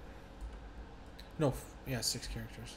no, yeah, 6 characters.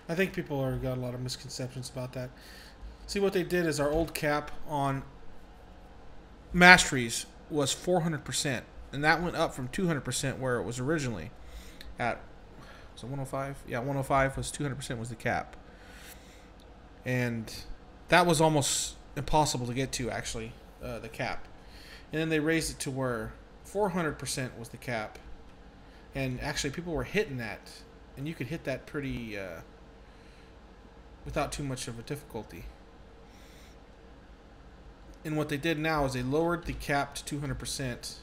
I think people are got a lot of misconceptions about that. See, what they did is our old cap on masteries was 400%, and that went up from 200% where it was originally at. So 105, yeah, 105 was 200% was the cap, and that was almost impossible to get to actually, the cap, and then they raised it to where 400% was the cap, and actually people were hitting that, and you could hit that pretty without too much of a difficulty. And what they did now is they lowered the cap to 200%.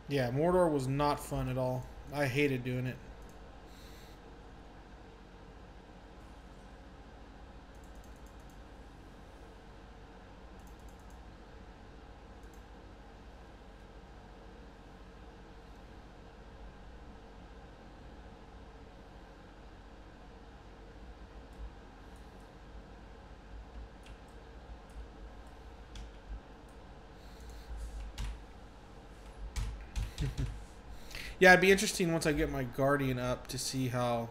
Yeah, Mordor was not fun at all. I hated doing it. Yeah, it'd be interesting once I get my Guardian up to see how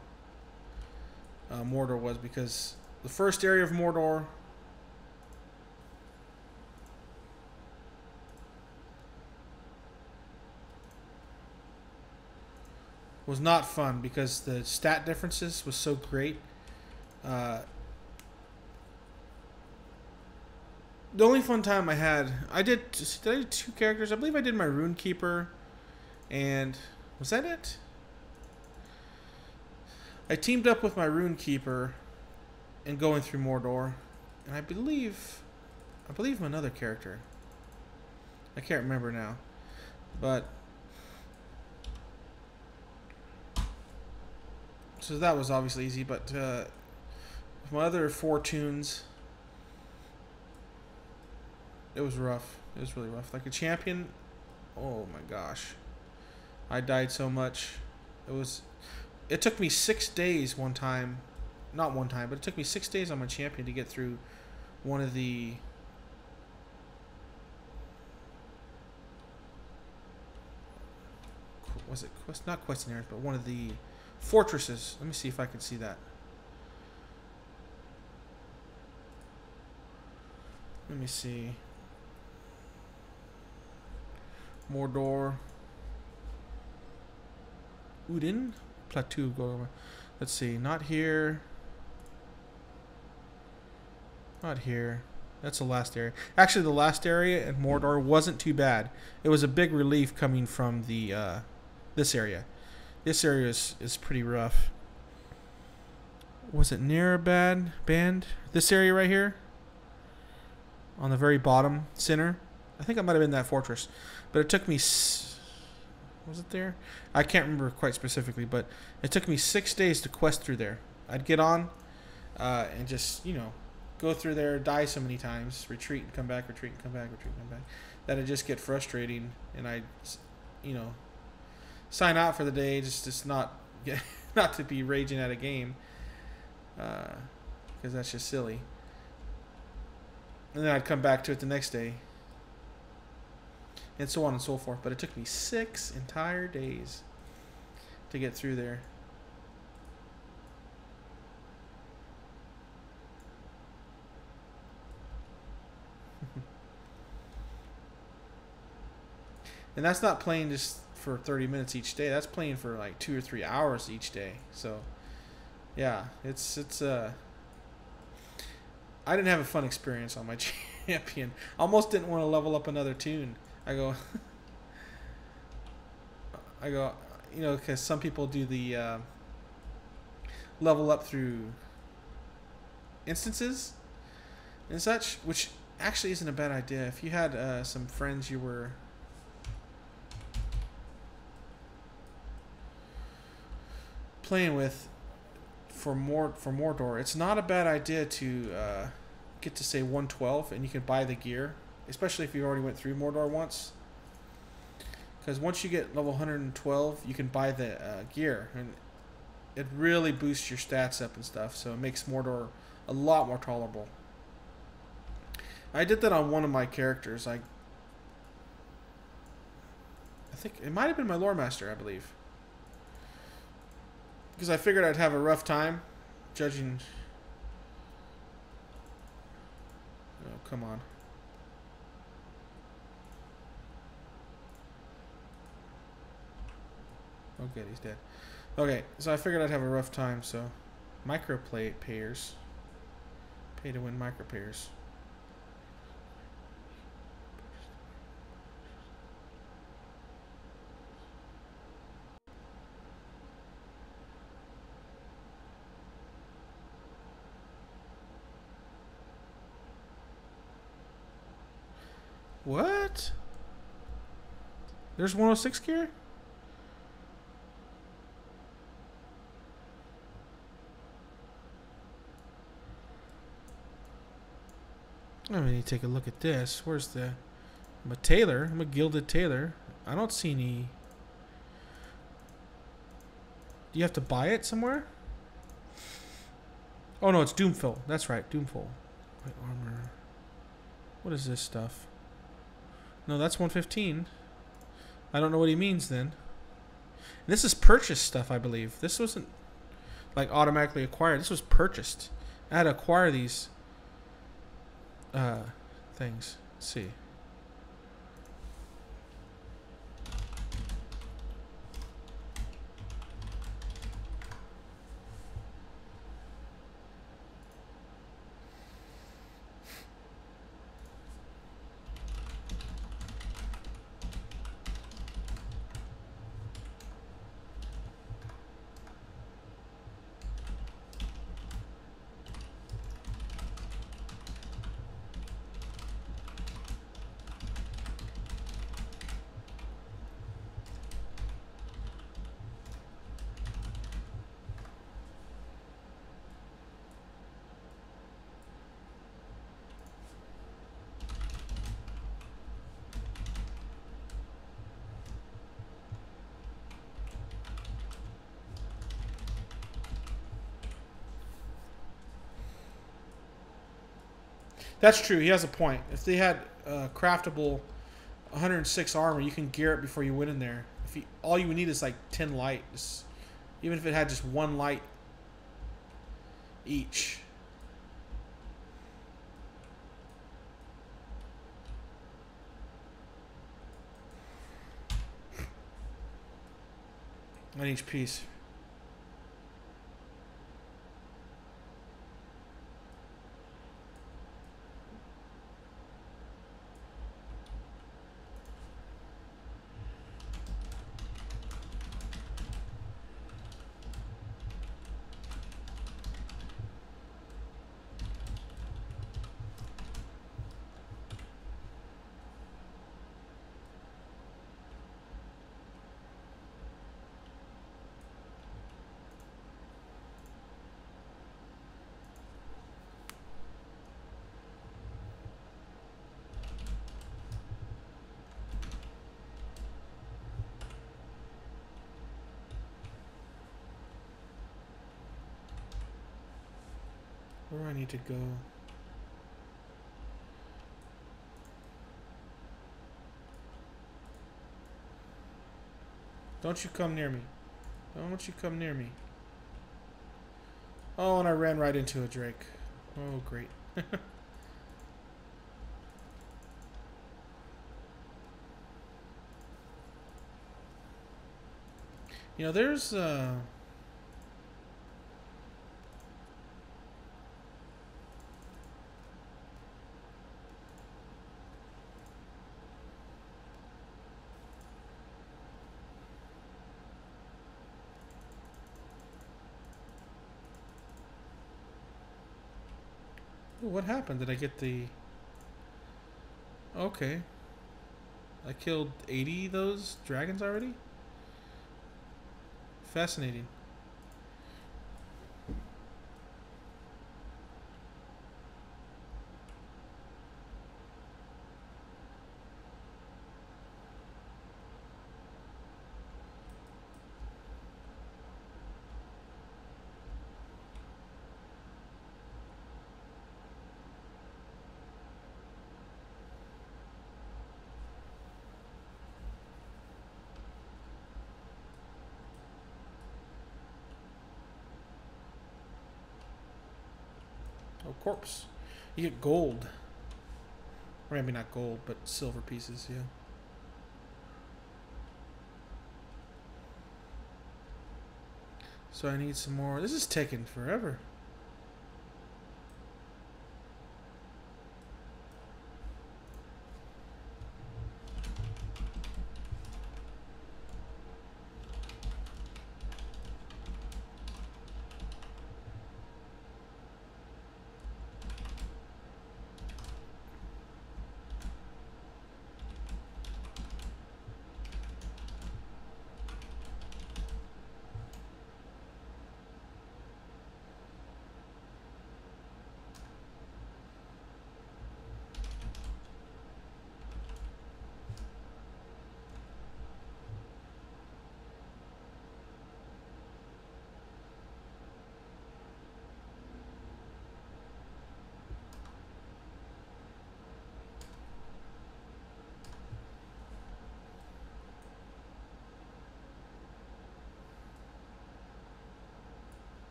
Mordor was, because the first area of Mordor was not fun because the stat differences was so great. Uh, the only fun time I had, I did I do 2 characters? I believe I did my RuneKeeper, and was that it? I teamed up with my RuneKeeper and going through Mordor, and I believe another character. I can't remember now, but so that was obviously easy. But my other 4 tunes, it was rough. It was really rough. Like a champion, oh my gosh, I died so much. It took me 6 days one time, not one time, but it took me 6 days on my champion to get through one of the not questionnaires, but one of the fortresses. Let me see if I can see that. Let me see. Mordor. Udin? Plateau. Go. Let's see. Not here. Not here. That's the last area. Actually, the last area in Mordor wasn't too bad. It was a big relief coming from the this area. This area is pretty rough. Was it near a band? This area right here? On the very bottom center? I think I might have been that fortress. But it took me... Was it there? I can't remember quite specifically, but it took me 6 days to quest through there. I'd get on and just, go through there, die so many times, retreat and come back, retreat and come back, retreat and come back, that it'd just get frustrating, and I'd, sign out for the day, just not to be raging at a game, because that's just silly. And then I'd come back to it the next day, and so on and so forth. But it took me 6 entire days to get through there. And that's not playing just for 30 minutes each day. That's playing for like 2 or 3 hours each day. So, yeah, it's I didn't have a fun experience on my champion. Almost didn't want to level up another tune. I go, because some people do the level up through instances and such, which actually isn't a bad idea. If you had some friends you were playing with for Mordor, it's not a bad idea to get to say 112, and you can buy the gear, especially if you already went through Mordor once. Because once you get level 112, you can buy the gear, and it really boosts your stats up and stuff. So it makes Mordor a lot more tolerable. I did that on one of my characters. I think it might have been my lore master, I believe. Because I figured I'd have a rough time judging. Oh, come on. Oh, good, he's dead. Okay, so I figured I'd have a rough time, so payers. Pay to win micro payers. What? There's 106 gear? I mean, you take a look at this. Where's the... I'm a tailor. I'm a gilded tailor. I don't see any... Do you have to buy it somewhere? Oh, no, it's Doomful. That's right, Doomful. White armor. What is this stuff? No, that's 115. I don't know what he means then. This is purchased stuff, I believe. This wasn't like automatically acquired. This was purchased. I had to acquire these things. Let's see. That's true. He has a point. If they had craftable 106 armor, you can gear it before you went in there. If you, all you would need is like 10 light. Even if it had just 1 light each. On each piece. Where do I need to go? Don't you come near me. Don't you come near me. Oh, and I ran right into a drake. Oh, great. You know, there's Ooh, what happened? Did I get the... Okay. I killed 80 of those dragons already? Fascinating. Oh, corpse. You get gold. Or maybe not gold, but silver pieces, yeah. So I need some more. This is taking forever.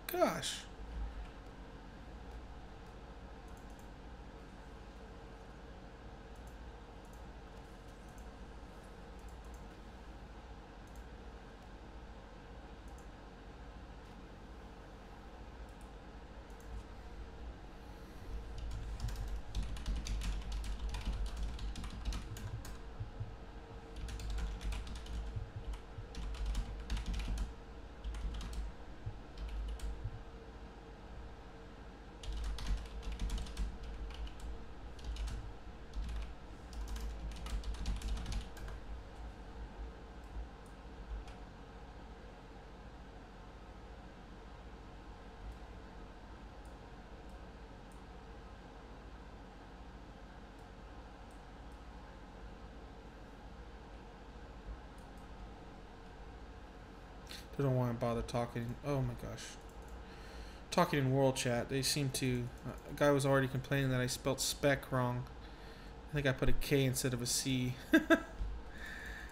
Gosh. They don't want to bother talking. Oh my gosh. Talking in world chat. They seem to... a guy was already complaining that I spelled spec wrong. I think I put a K instead of a C.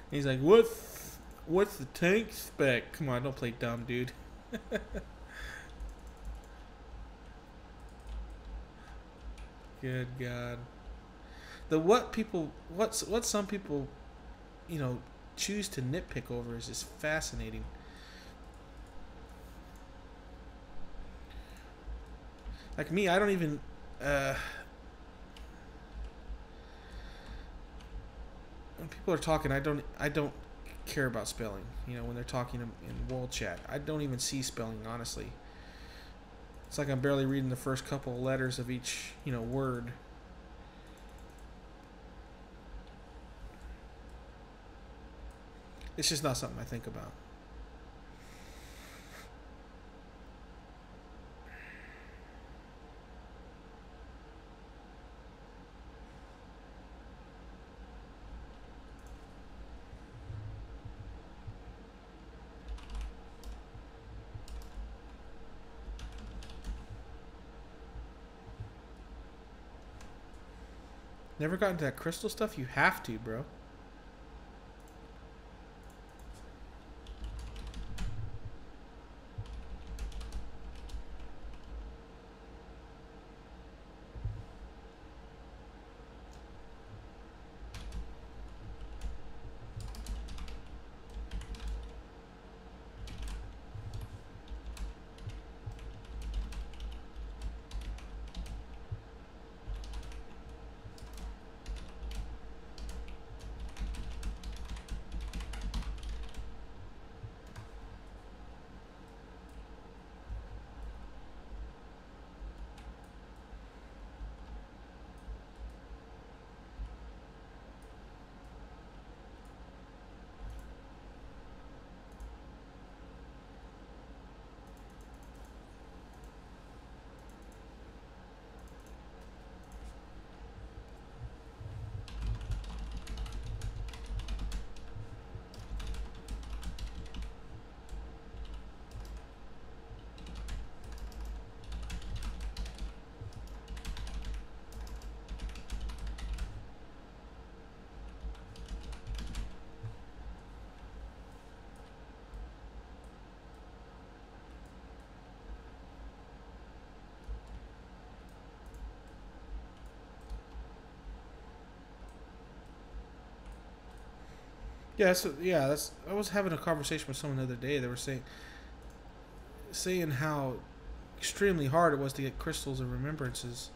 He's like, what's the tank spec? Come on, don't play dumb, dude. Good God. What some people, you know, choose to nitpick over is just fascinating. Like me, I don't even when people are talking, I don't care about spelling. You know, when they're talking in world chat, I don't even see spelling, honestly. It's like I'm barely reading the first couple of letters of each, you know, word. It's just not something I think about. Never got into that crystal stuff? You have to, bro. Yeah, that's. I was having a conversation with someone the other day. They were saying how extremely hard it was to get crystals and remembrances.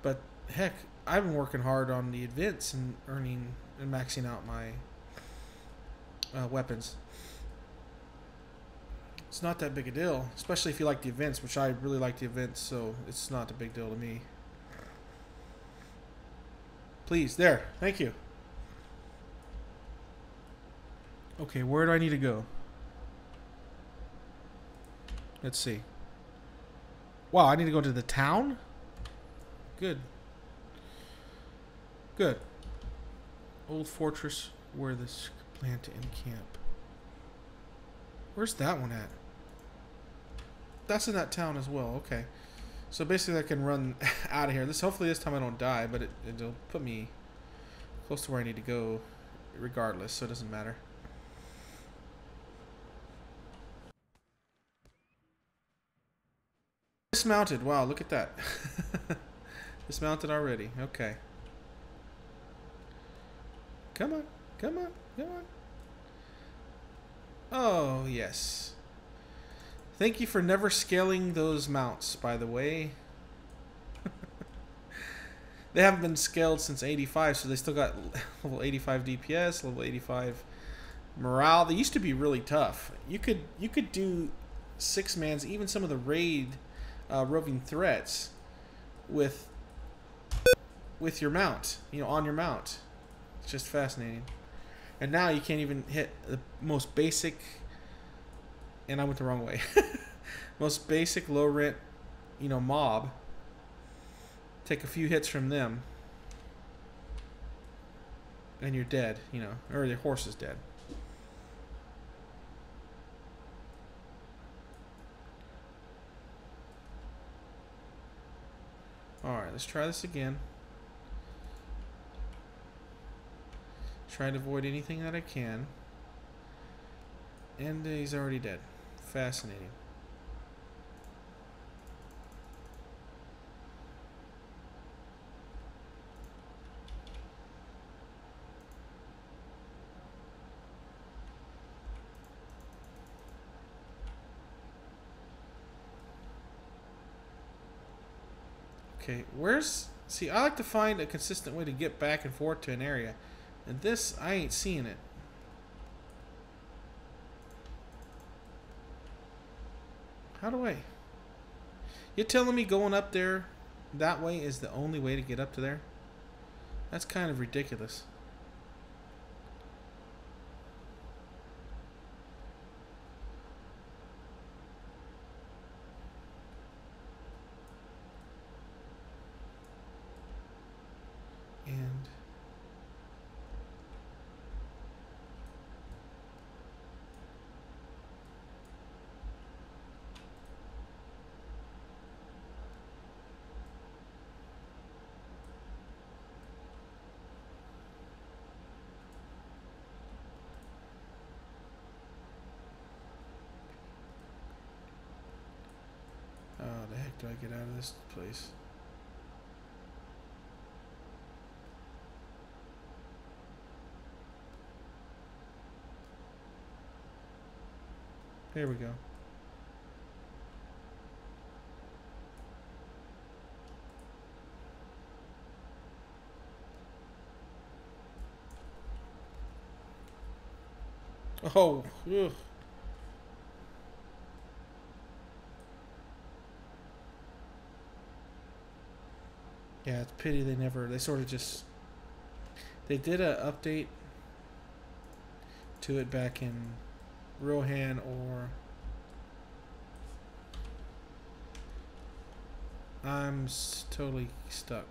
But heck, I've been working hard on the events and earning and maxing out my weapons. It's not that big a deal, especially if you like the events, which I really like the events, so it's not a big deal to me. Please, there. Thank you. Okay, where do I need to go? Let's see. Wow, I need to go to the town? Good. Good. Old fortress where this plan to encamp. Where's that one at? That's in that town as well. Okay. So basically I can run out of here. Hopefully this time I don't die, but it'll put me close to where I need to go. regardless, so it doesn't matter. Dismounted. Wow, look at that. Dismounted already. Okay. Come on. Come on. Come on. Oh, yes. Thank you for never scaling those mounts, by the way. They haven't been scaled since 85, so they still got level 85 DPS, level 85 morale. They used to be really tough. You could do 6-mans, even some of the raid roving threats with your mount, on your mount. It's just fascinating. And now you can't even hit the most basic, and I went the wrong way. Most basic low rent, mob. Take a few hits from them, and you're dead, or your horse is dead. Alright, let's try this again. Try to avoid anything that I can. And he's already dead. Fascinating. Okay, see, I like to find a consistent way to get back and forth to an area. And this, I ain't seeing it. How do I? You're telling me going up there that way is the only way to get up to there? That's kind of ridiculous. And how the heck do I get out of this place? There we go. Oh, ugh. Yeah, it's a pity they sort of just, they did a update to it back in Rohan or I'm totally stuck.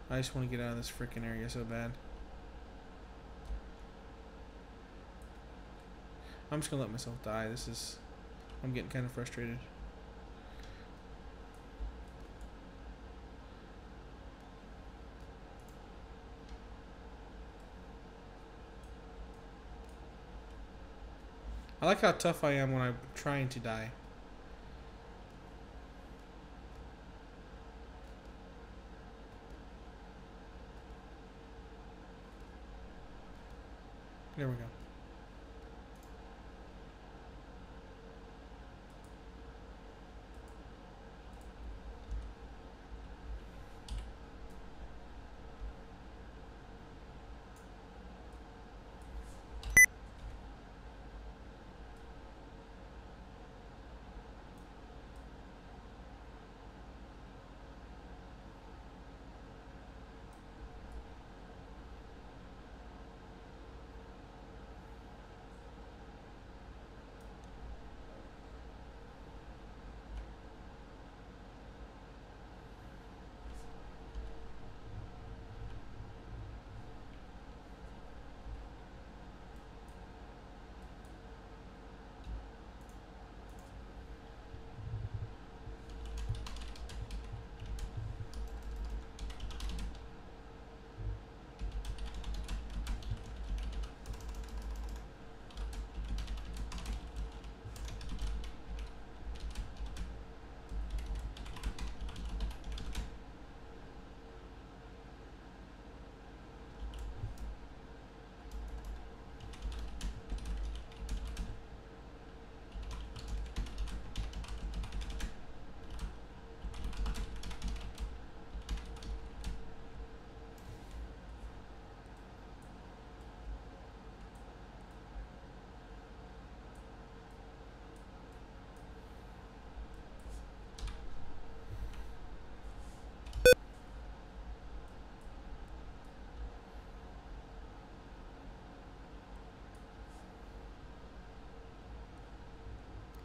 I just want to get out of this freaking area so bad. I'm just gonna let myself die. I'm getting kind of frustrated. I like how tough I am when I'm trying to die. There we go.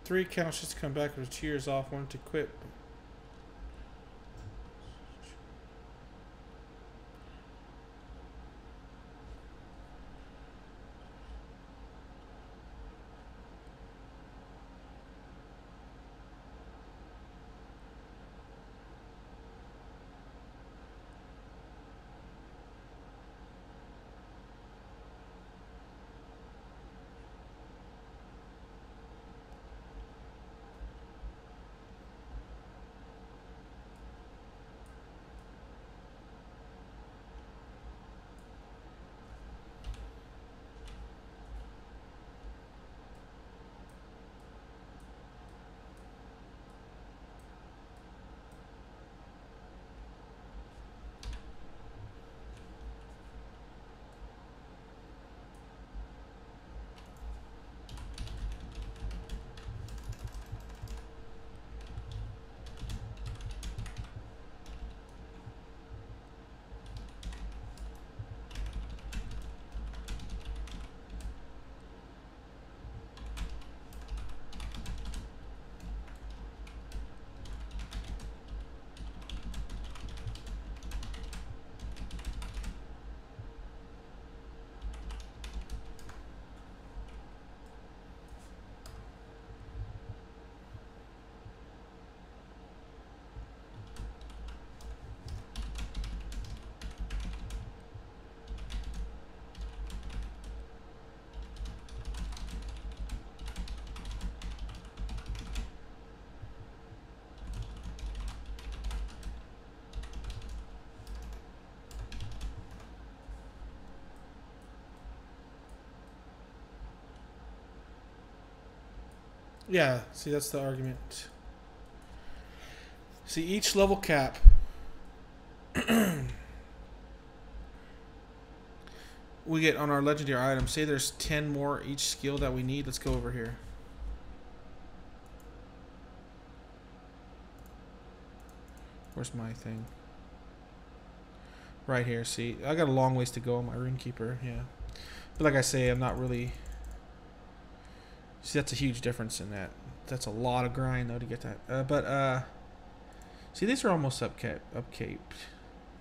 3 counts just to come back with cheers off. Wanted to quit. Yeah, see, that's the argument. See, each level cap we get on our legendary item. Say there's 10 more each skill that we need. Let's go over here. Where's my thing? Right here. See, I got a long ways to go on my RuneKeeper. Yeah, but like I say, I'm not really. See, that's a huge difference in that. That's a lot of grind though to get that. See, these are almost upcaped.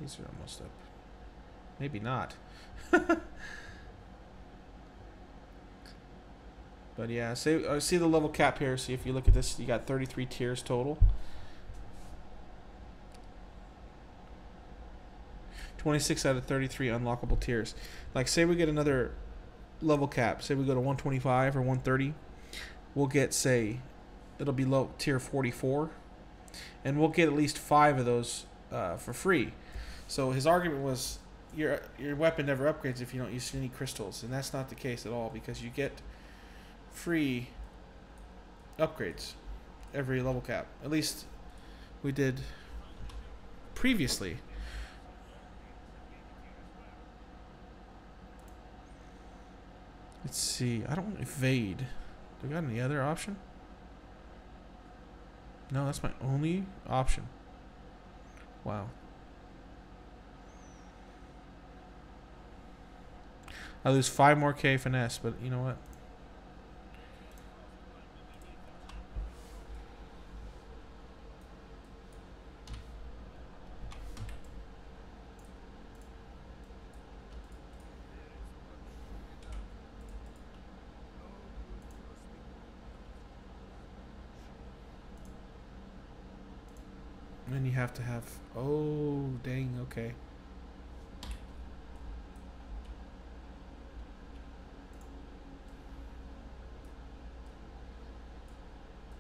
These are almost up. Maybe not. But yeah, see the level cap here. See, if you look at this, you got 33 tiers total. 26 out of 33 unlockable tiers. Like, say we get another level cap. Say we go to 125 or 130. We'll get, say, it'll be low tier 44. And we'll get at least 5 of those for free. So his argument was your weapon never upgrades if you don't use any crystals. And that's not the case at all, because you get free upgrades every level cap. At least we did previously. Let's see. I don't evade. Do we got any other option? No, that's my only option. Wow. I lose 5 more K finesse, but you know what? And you have to have... Oh, dang, okay.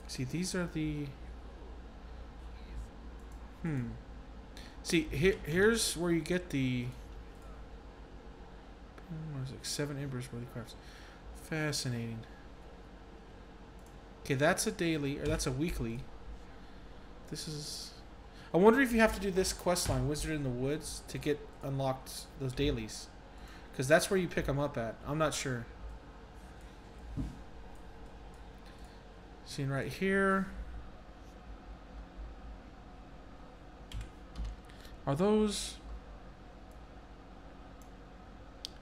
See, these are the... See, here's where you get the... What is it? 7 embers worthy crafts. Fascinating. Okay, that's a daily, or that's a weekly. This is... I wonder if you have to do this quest line, Wizard in the Woods, to get unlocked those dailies. Because that's where you pick them up at. I'm not sure. Seeing right here. Are those...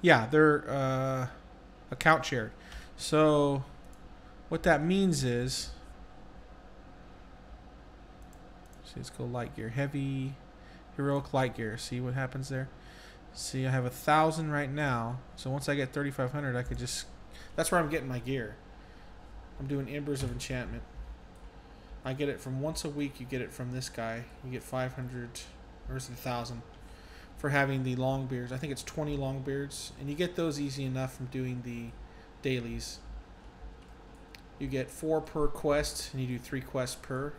Yeah, they're account shared. So what that means is See, let's go light gear. Heavy, heroic light gear. See what happens there? See, I have 1,000 right now. So once I get 3,500, I could just... That's where I'm getting my gear. I'm doing Embers of Enchantment. I get it from once a week. You get it from this guy. You get 500, or is it 1,000? For having the long beards. I think it's 20 long beards. And you get those easy enough from doing the dailies. You get 4 per quest, and you do 3 quests per.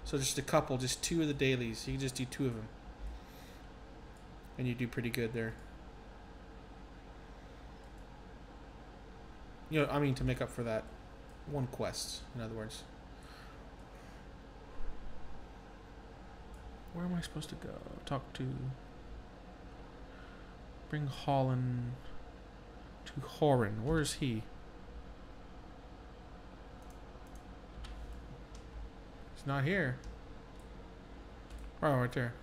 So just a couple, just 2 of the dailies. You can just do 2 of them. And you do pretty good there. You know, I mean, to make up for that 1 quest, in other words. Where am I supposed to go? Talk to... Bring Holland to Horan. Where is he? He's not here. Oh, right there.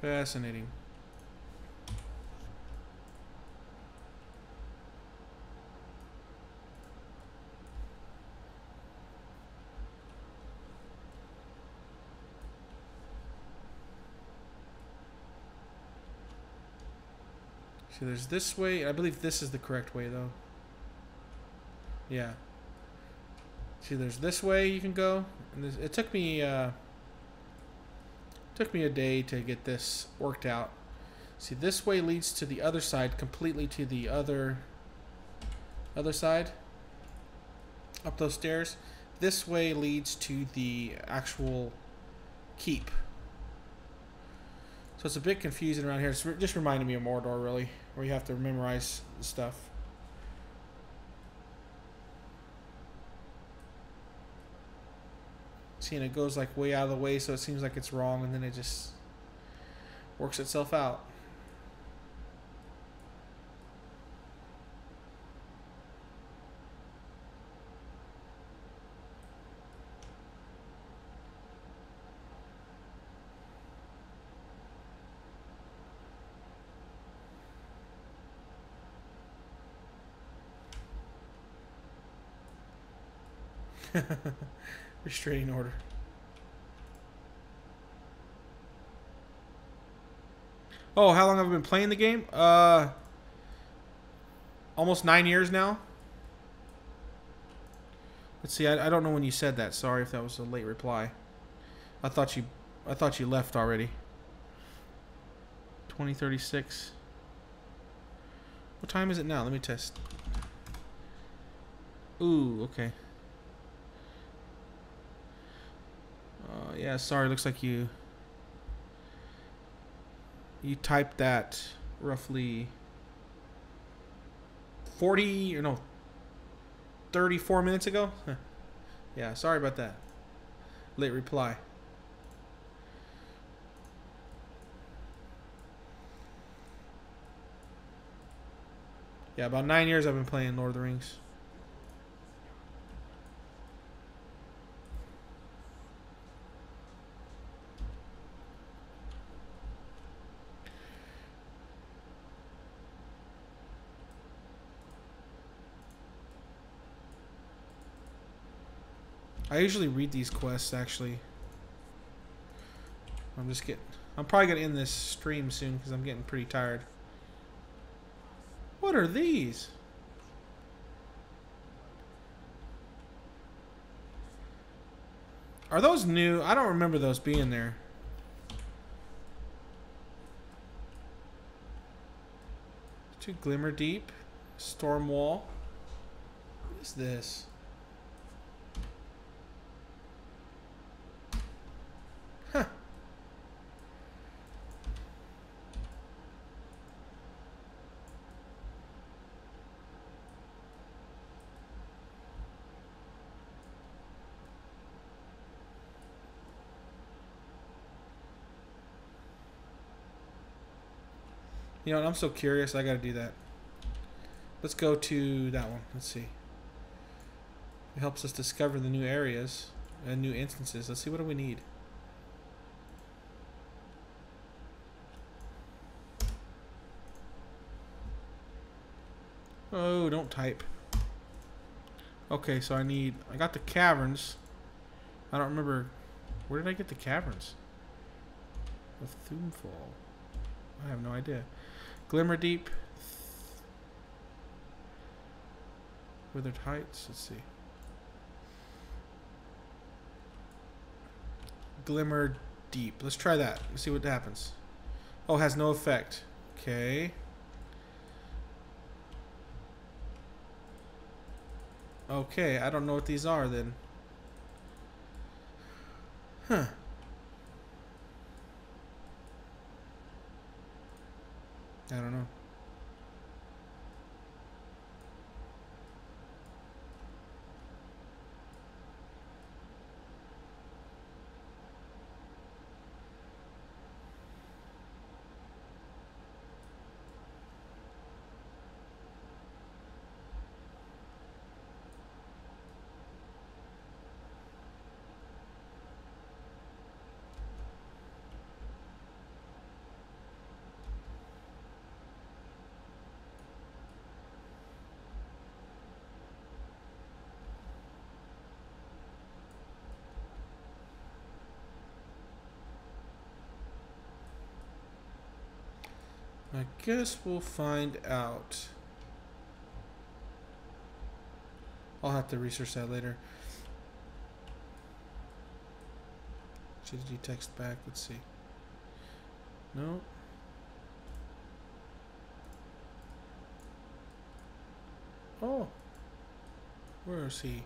Fascinating. See, there's this way. I believe this is the correct way, though. Yeah. See, there's this way you can go. And it took me a day to get this worked out. See, this way leads to the other side, completely to the other side. Up those stairs. This way leads to the actual keep. So it's a bit confusing around here. It's just reminded me of Mordor, really, where you have to memorize stuff. See, and it goes like way out of the way, so it seems like it's wrong, and then it just works itself out. Restraining order. Oh, how long have I been playing the game? Almost 9 years now. Let's see. I don't know when you said that. Sorry if that was a late reply. I thought you left already. 2036. What time is it now? Let me test. Ooh, okay. Yeah, sorry. Looks like you typed that roughly 40 or no 34 minutes ago. Yeah, sorry about that. Late reply. Yeah, about 9 years I've been playing Lord of the Rings. I usually read these quests, actually. I'm probably gonna end this stream soon because I'm getting pretty tired. What are these? Are those new? I don't remember those being there. To Glimmer Deep, Storm Wall. What is this? Huh. You know what? I'm so curious. I gotta do that. Let's go to that one. Let's see. It helps us discover the new areas and new instances. Let's see, what do we need? Oh, don't type. Okay, so I got the caverns. I don't remember. Where did I get the caverns? Of Thumfall. I have no idea. Glimmer Deep. Withered Heights. Let's see. Glimmer Deep. Let's try that. Let's see what happens. Oh, has no effect. Okay. Okay, I don't know what these are then. Huh. I don't know. I guess we'll find out. I'll have to research that later. Did you text back? Let's see. No. Oh. Where is he?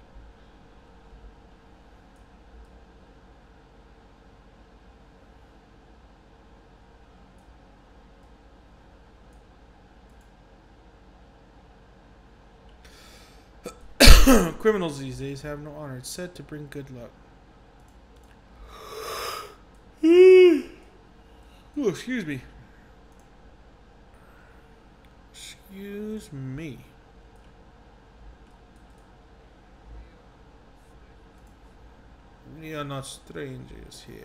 Criminals these days have no honor. It's said to bring good luck. Oh, excuse me. Excuse me. We are not strangers here.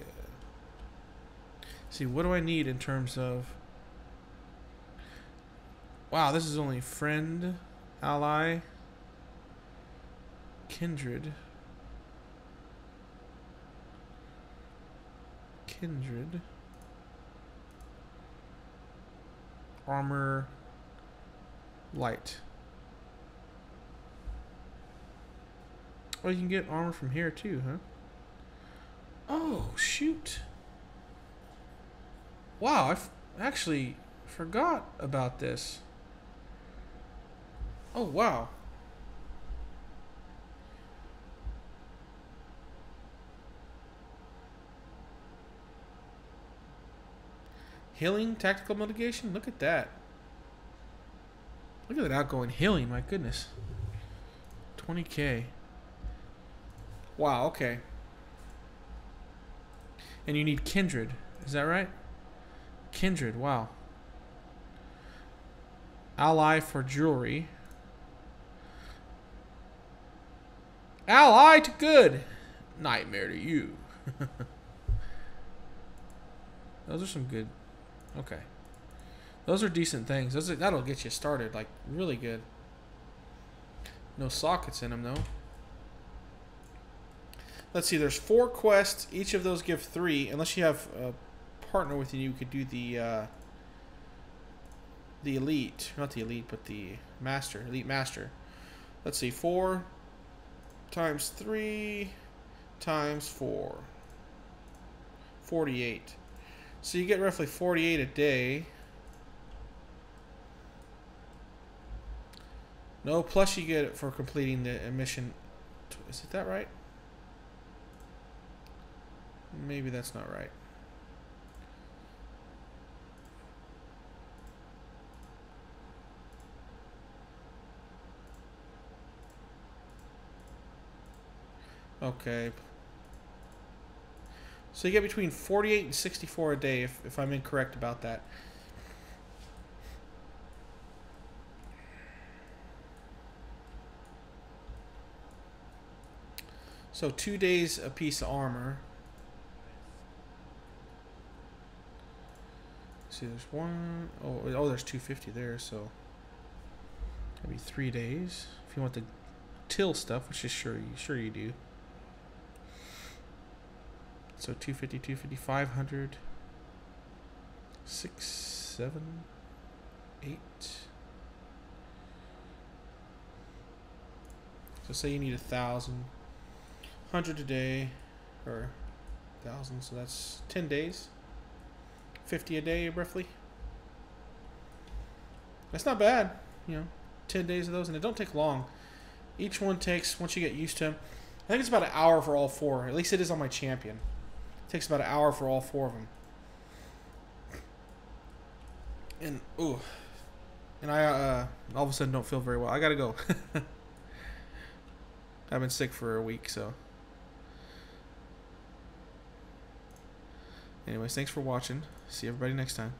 See, what do I need in terms of... Wow, this is only friend, ally, kindred. Kindred. Armor. Light. Oh, you can get armor from here too, huh? Oh, shoot. Wow, actually forgot about this. Oh, wow. Healing, tactical mitigation? Look at that. Look at that outgoing healing, my goodness. 20k. Wow, okay. And you need kindred. Is that right? Kindred, wow. Ally for jewelry. Ally to good. Nightmare to you. Those are some good. Okay. Those are decent things. That'll get you started, like, really good. No sockets in them, though. Let's see, there's 4 quests. Each of those give 3. Unless you have a partner with you, you could do the elite. Not the elite, but the master. Elite master. Let's see, 4 times 3 times 4. 48. So you get roughly 48 a day. No, plus you get it for completing the mission. Is it that right? Maybe that's not right. Okay. So you get between 48 and 64 a day, if I'm incorrect about that. So 2 days a piece of armor. See, there's one. Oh, there's 250 there. So That'd be 3 days. If you want the till stuff, which is sure you do. So 250, 250, 500, 6, 7, 8. So say you need 1,000, 100 a day, or 1,000. So that's 10 days. 50 a day, roughly. That's not bad, you know. 10 days of those, and it don't take long. Each one takes, once you get used to them, I think it's about an hour for all 4. At least it is on my champion. It takes about an hour for all 4 of them. And ooh, and I all of a sudden don't feel very well. I gotta go. I've been sick for a week, so. Anyways, thanks for watching. See everybody next time.